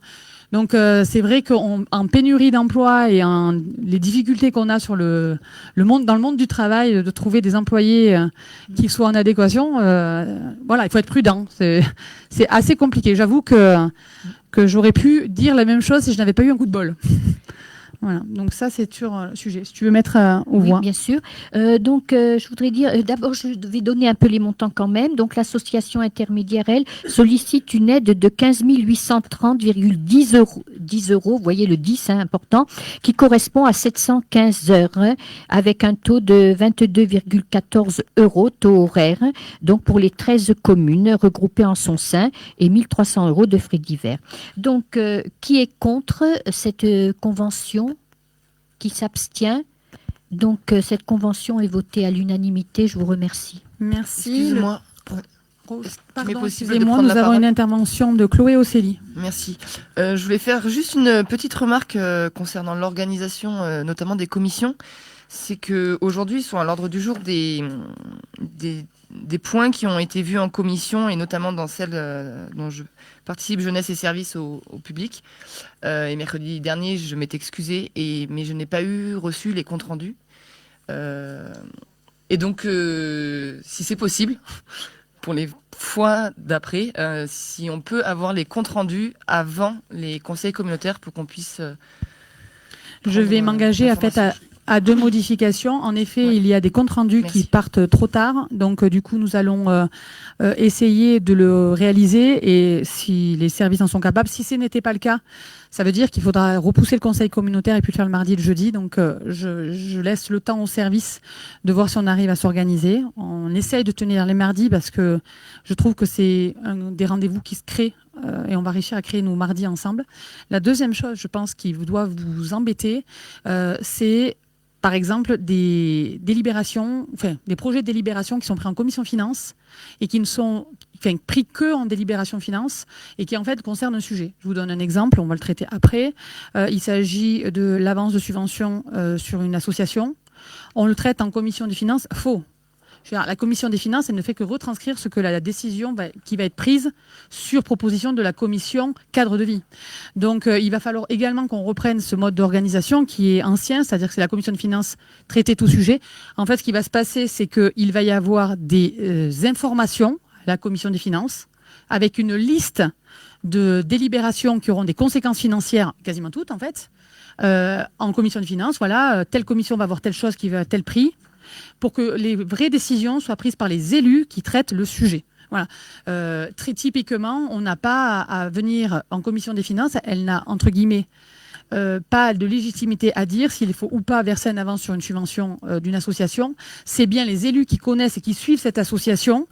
Donc c'est vrai qu'en pénurie d'emploi et les difficultés qu'on a sur dans le monde du travail, de trouver des employés qui soient en adéquation, voilà, il faut être prudent. C'est assez compliqué. J'avoue que j'aurais pu dire la même chose si je n'avais pas eu un coup de bol. Voilà, donc ça c'est sur le sujet. Si tu veux mettre au voix. Oui, bien sûr. Donc je voudrais dire, d'abord je vais donner un peu les montants quand même. Donc l'association intermédiaire, elle, sollicite une aide de 15 830,10 euros. 10 euros, vous voyez le 10, hein, important, qui correspond à 715 heures, hein, avec un taux de 22,14 euros, taux horaire, donc pour les 13 communes regroupées en son sein, et 1 300 euros de frais divers. Donc, qui est contre cette convention? Qui s'abstient? Donc, cette convention est votée à l'unanimité. Je vous remercie. Merci. Excusez-moi. Pardon, excusez-moi, nous avons une intervention de Chloé Océlie. Merci. Je voulais faire juste une petite remarque concernant l'organisation, notamment des commissions. C'est qu'aujourd'hui, sont à l'ordre du jour des points qui ont été vus en commission, et notamment dans celle dont je participe, jeunesse et services au public. Et mercredi dernier, je m'étais excusée, mais je n'ai pas reçu les comptes rendus. Et donc, si c'est possible, pour les fois d'après, si on peut avoir les comptes rendus avant les conseils communautaires pour qu'on puisse... Je vais m'engager à deux modifications. En effet, il y a des comptes rendus qui partent trop tard. Donc, du coup, nous allons essayer de le réaliser. Et si les services en sont capables, si ce n'était pas le cas, ça veut dire qu'il faudra repousser le conseil communautaire et puis le faire le mardi et le jeudi. Donc, je laisse le temps au service de voir si on arrive à s'organiser. On essaye de tenir les mardis parce que je trouve que c'est un des rendez-vous qui se créent et on va réussir à créer nos mardis ensemble. La deuxième chose, je pense, qui doit vous embêter, c'est par exemple des délibérations, enfin des projets de délibération qui sont pris en commission finance et qui ne sont pris que en délibération finance et qui en fait concernent un sujet. Je vous donne un exemple, on va le traiter après. Il s'agit de l'avance de subvention sur une association. On le traite en commission des finances. Faux. La commission des finances, elle ne fait que retranscrire ce que la décision qui va être prise sur proposition de la commission cadre de vie. Donc, il va falloir également qu'on reprenne ce mode d'organisation qui est ancien, c'est-à-dire que c'est la commission de finances traiter tout sujet. En fait, ce qui va se passer, c'est qu'il va y avoir des informations à la commission des finances avec une liste de délibérations qui auront des conséquences financières, quasiment toutes en fait, en commission de finances. Voilà, telle commission va avoir telle chose qui va à tel prix, pour que les vraies décisions soient prises par les élus qui traitent le sujet. Voilà. Très typiquement, on n'a pas à venir en commission des finances, elle n'a, entre guillemets, pas de légitimité à dire s'il faut ou pas verser un avance sur une subvention d'une association. C'est bien les élus qui connaissent et qui suivent cette association,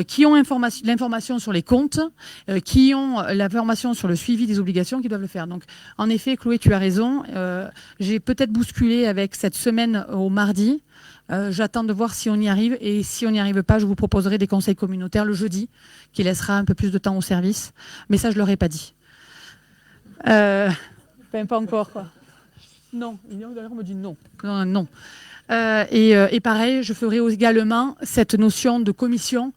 qui ont l'information sur les comptes, qui ont l'information sur le suivi des obligations, qui doivent le faire. Donc, en effet, Chloé, tu as raison. J'ai peut-être bousculé avec cette semaine au mardi. J'attends de voir si on y arrive. Et si on n'y arrive pas, je vous proposerai des conseils communautaires le jeudi, qui laissera un peu plus de temps au service. Mais ça, je ne leur ai pas dit. Pas encore, quoi. Non. D'ailleurs, on me dit non. Non. Et pareil, je ferai également cette notion de commission.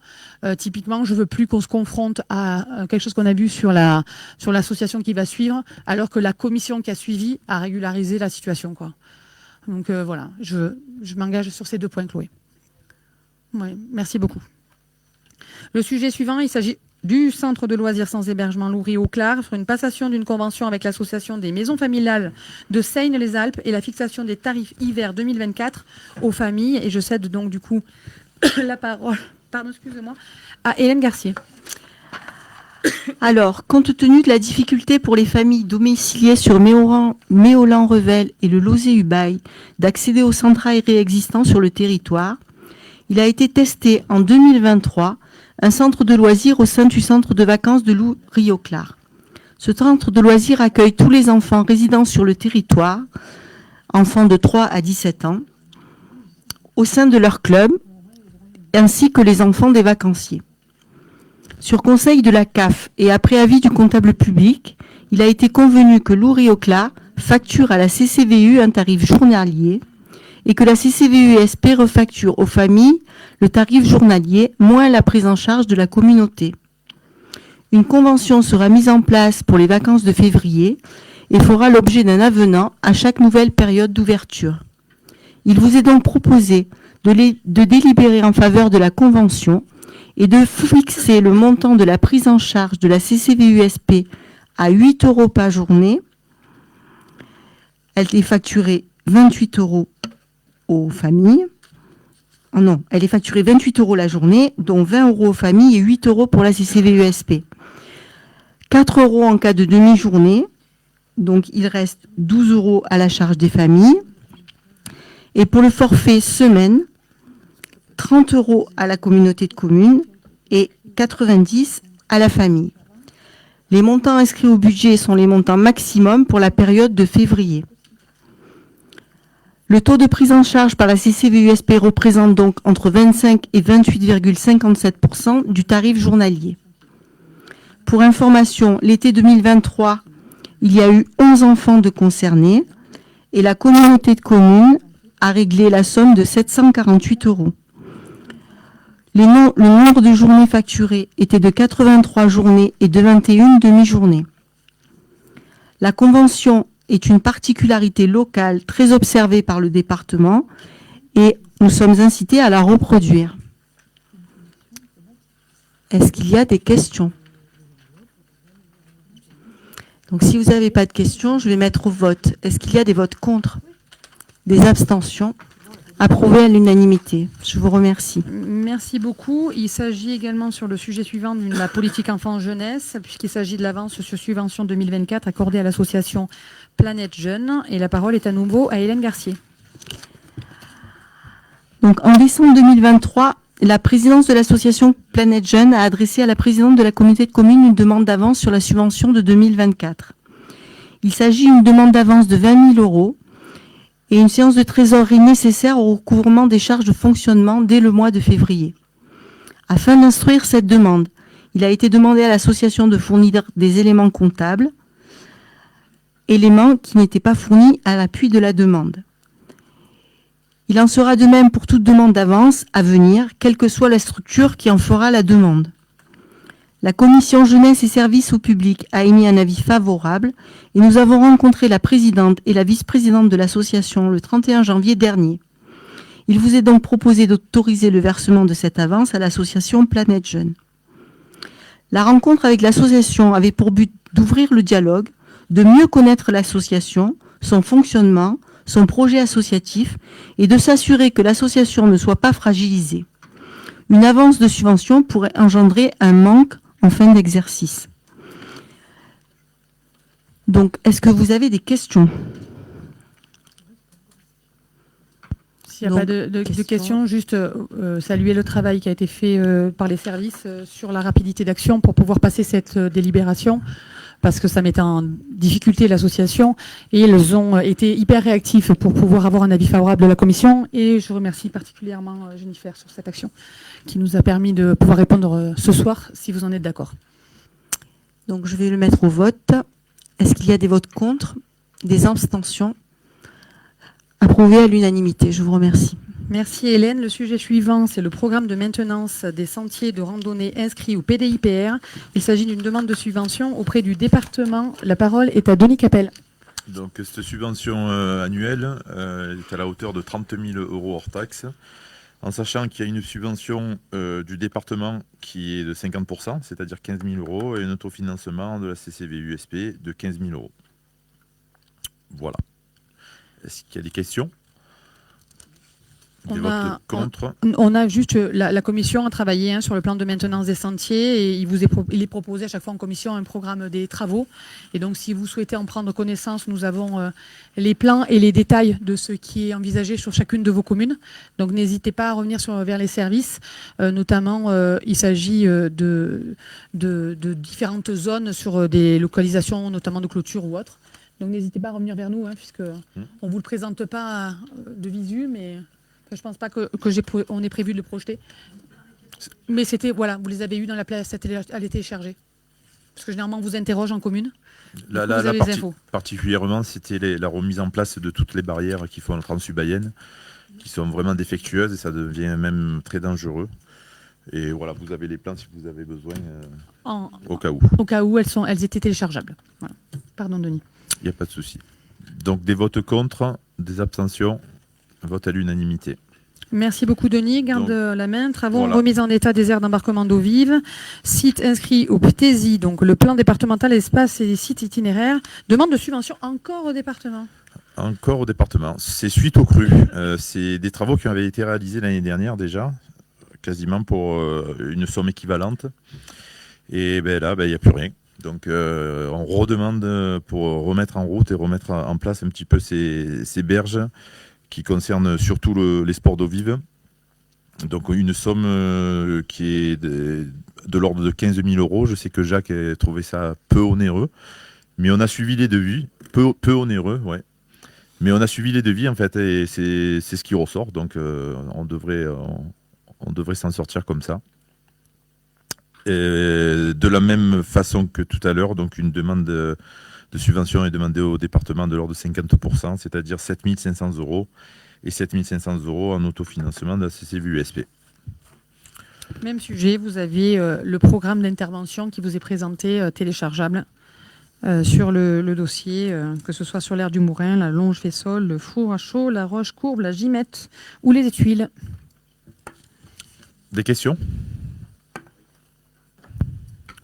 Typiquement, je veux plus qu'on se confronte à quelque chose qu'on a vu sur l'association qui va suivre, alors que la commission qui a suivi a régularisé la situation, quoi. Donc voilà, je m'engage sur ces 2 points, Chloé. Ouais, merci beaucoup. Le sujet suivant, il s'agit du centre de loisirs sans hébergement Loury-Auclard sur une passation d'une convention avec l'association des maisons familiales de Seine-les-Alpes et la fixation des tarifs hiver 2024 aux familles. Et je cède donc du coup la parole, à Hélène Garcier. Alors, compte tenu de la difficulté pour les familles domiciliées sur Méolan-Revel et le Lozé-Ubaye d'accéder aux centres aérés existants sur le territoire, il a été testé en 2023 un centre de loisirs au sein du centre de vacances de Loury-Auclard. Ce centre de loisirs accueille tous les enfants résidant sur le territoire, enfants de 3 à 17 ans, au sein de leur club, ainsi que les enfants des vacanciers. Sur conseil de la CAF et après avis du comptable public, il a été convenu que Loury-Auclard facture à la CCVU un tarif journalier et que la CCVU-SP refacture aux familles le tarif journalier moins la prise en charge de la communauté. Une convention sera mise en place pour les vacances de février et fera l'objet d'un avenant à chaque nouvelle période d'ouverture. Il vous est donc proposé de délibérer en faveur de la convention et de fixer le montant de la prise en charge de la CCVU-SP à 8 € par journée. Elle est facturée 28 € aux familles. Oh non, elle est facturée 28 € la journée, dont 20 € aux familles et 8 € pour la CCVU-SP. 4 € en cas de demi-journée, donc il reste 12 € à la charge des familles. Et pour le forfait semaine, 30 € à la communauté de communes et 90 € à la famille. Les montants inscrits au budget sont les montants maximums pour la période de février. Le taux de prise en charge par la CCVU-SP représente donc entre 25 et 28,57% du tarif journalier. Pour information, l'été 2023, il y a eu 11 enfants de concernés et la communauté de communes a réglé la somme de 748 €. Le nombre de journées facturées était de 83 journées et de 21 demi-journées. La convention est une particularité locale très observée par le département et nous sommes incités à la reproduire. Est-ce qu'il y a des questions? Donc si vous n'avez pas de questions, je vais mettre au vote. Est-ce qu'il y a des votes contre? Des abstentions? Approuvé à l'unanimité. Je vous remercie. Merci beaucoup. Il s'agit également sur le sujet suivant de la politique enfant-jeunesse, puisqu'il s'agit de l'avance sur subvention 2024 accordée à l'association Planète Jeune. Et la parole est à nouveau à Hélène Garcier. Donc, en décembre 2023, la présidence de l'association Planète Jeune a adressé à la présidente de la communauté de communes une demande d'avance sur la subvention de 2024. Il s'agit d'une demande d'avance de 20 000 € et une séance de trésorerie nécessaire au recouvrement des charges de fonctionnement dès le mois de février. Afin d'instruire cette demande, il a été demandé à l'association de fournir des éléments comptables, éléments qui n'étaient pas fournis à l'appui de la demande. Il en sera de même pour toute demande d'avance à venir, quelle que soit la structure qui en fera la demande. La commission jeunesse et services au public a émis un avis favorable et nous avons rencontré la présidente et la vice-présidente de l'association le 31 janvier dernier. Il vous est donc proposé d'autoriser le versement de cette avance à l'association Planète Jeune. La rencontre avec l'association avait pour but d'ouvrir le dialogue, de mieux connaître l'association, son fonctionnement, son projet associatif et de s'assurer que l'association ne soit pas fragilisée. Une avance de subvention pourrait engendrer un manque en fin d'exercice. Donc, est-ce que vous avez des questions? S'il n'y a pas de questions, juste saluer le travail qui a été fait par les services sur la rapidité d'action pour pouvoir passer cette délibération, parce que ça mettait en difficulté l'association, et ils ont été hyper réactifs pour pouvoir avoir un avis favorable de la commission, et je remercie particulièrement Jennifer sur cette action qui nous a permis de pouvoir répondre ce soir, si vous en êtes d'accord. Donc, je vais le mettre au vote. Est-ce qu'il y a des votes contre, des abstentions? Approuvé à l'unanimité. Je vous remercie. Merci Hélène. Le sujet suivant, c'est le programme de maintenance des sentiers de randonnée inscrits au PDIPR. Il s'agit d'une demande de subvention auprès du département. La parole est à Denis Capel. Donc cette subvention annuelle est à la hauteur de 30 000 € hors taxe, en sachant qu'il y a une subvention du département qui est de 50%, c'est-à-dire 15 000 €, et un autofinancement de la CCV-USP de 15 000 €. Voilà. Est-ce qu'il y a des questions? Des votes contre? On a juste, la commission a travaillé sur le plan de maintenance des sentiers, et il est proposé à chaque fois en commission un programme des travaux. Et donc, si vous souhaitez en prendre connaissance, nous avons les plans et les détails de ce qui est envisagé sur chacune de vos communes. Donc, n'hésitez pas à revenir vers les services. Notamment, il s'agit de différentes zones sur des localisations, notamment de clôture ou autres. Donc, n'hésitez pas à revenir vers nous, puisque on ne vous le présente pas de visu, mais... Je ne pense pas qu'on ait prévu de le projeter. Mais c'était, voilà, vous les avez eus dans la place à les télécharger. Parce que généralement, on vous interroge en commune. Particulièrement, c'était la remise en place de toutes les barrières qui font la transubayenne, qui sont vraiment défectueuses, et ça devient même très dangereux. Et voilà, vous avez les plans si vous avez besoin, au cas où. Au cas où elles étaient téléchargeables. Voilà. Pardon, Denis. Il n'y a pas de souci. Donc, des votes contre, des abstentions. Vote à l'unanimité. Merci beaucoup Denis, garde la main. Travaux, remise en état des aires d'embarquement d'eau vive. Site inscrit au PTSI, donc le plan départemental espace et sites itinéraires. Demande de subvention encore au département. Encore au département. C'est suite aux crues. C'est des travaux qui avaient été réalisés l'année dernière déjà, quasiment pour une somme équivalente. Et là, il n'y a plus rien. Donc on redemande pour remettre en route et remettre en place un petit peu ces berges qui concerne surtout les sports d'eau vive. Donc une somme qui est de l'ordre de 15 000 €. Je sais que Jacques a trouvé ça peu onéreux, mais on a suivi les devis, peu onéreux, ouais. Mais on a suivi les devis en fait, et c'est ce qui ressort. Donc on devrait s'en sortir comme ça. Et de la même façon que tout à l'heure, donc une demande de subvention est demandée au département de l'ordre de 50%, c'est-à-dire 7 500 € et 7 500 € en autofinancement de la CCV-USP. Même sujet, vous avez le programme d'intervention qui vous est présenté téléchargeable sur le dossier, que ce soit sur l'aire du Mourin, la Longe-Fessol, le Four à chaud, la Roche-Courbe, la Gimette ou les Étuiles. Des questions?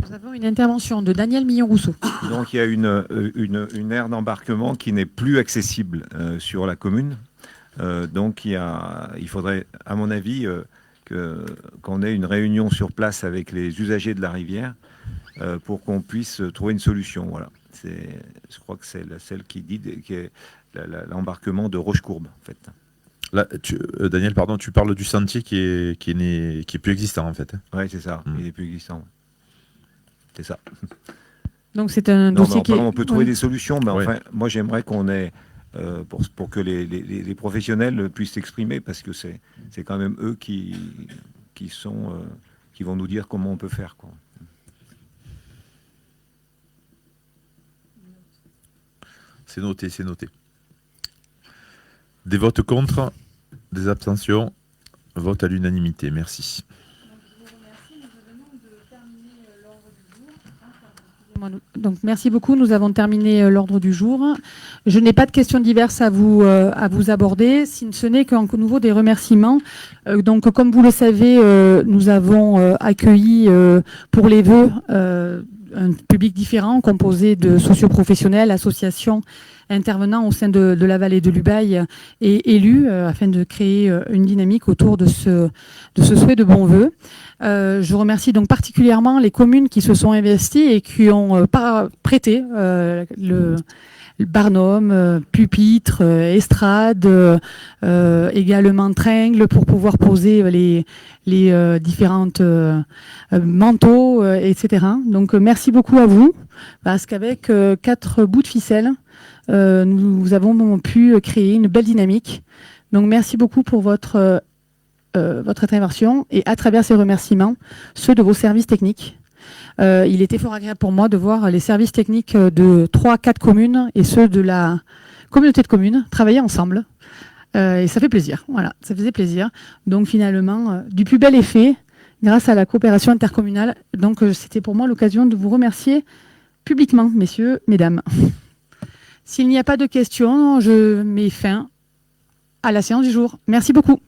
Nous avons une intervention de Daniel Millon-Rousseau. Donc il y a une aire d'embarquement qui n'est plus accessible sur la commune. Donc il faudrait, à mon avis, qu'on ait une réunion sur place avec les usagers de la rivière pour qu'on puisse trouver une solution. Voilà. Je crois que c'est celle qui est l'embarquement de Roche-Courbe, en fait. Là, Daniel, pardon, tu parles du sentier qui est plus existant, en fait. Oui, c'est ça. Il est plus existant. C'est ça. Donc c'est un dossier qui on peut trouver des solutions, mais enfin, moi j'aimerais qu'on ait pour que les professionnels puissent s'exprimer, parce que c'est quand même eux qui vont nous dire comment on peut faire, quoi. C'est noté, c'est noté. Des votes contre, des abstentions, vote à l'unanimité. Merci. Donc, merci beaucoup. Nous avons terminé l'ordre du jour. Je n'ai pas de questions diverses à vous aborder, si ce n'est qu'en nouveau des remerciements. Donc, comme vous le savez, nous avons accueilli pour les vœux un public différent composé de socioprofessionnels, associations intervenants au sein de la vallée de l'Ubaye et élus afin de créer une dynamique autour de ce souhait de bons vœux. Je remercie donc particulièrement les communes qui se sont investies et qui ont prêté le Barnum, pupitre, estrade, également tringle pour pouvoir poser les différentes manteaux, etc. Donc merci beaucoup à vous, parce qu'avec 4 bouts de ficelle, nous avons pu créer une belle dynamique. Donc merci beaucoup pour votre intervention et à travers ces remerciements, ceux de vos services techniques. Il était fort agréable pour moi de voir les services techniques de 3-4 communes et ceux de la communauté de communes travailler ensemble. Et ça fait plaisir. Voilà, ça faisait plaisir. Donc finalement, du plus bel effet grâce à la coopération intercommunale. Donc c'était pour moi l'occasion de vous remercier publiquement, messieurs, mesdames. S'il n'y a pas de questions, je mets fin à la séance du jour. Merci beaucoup.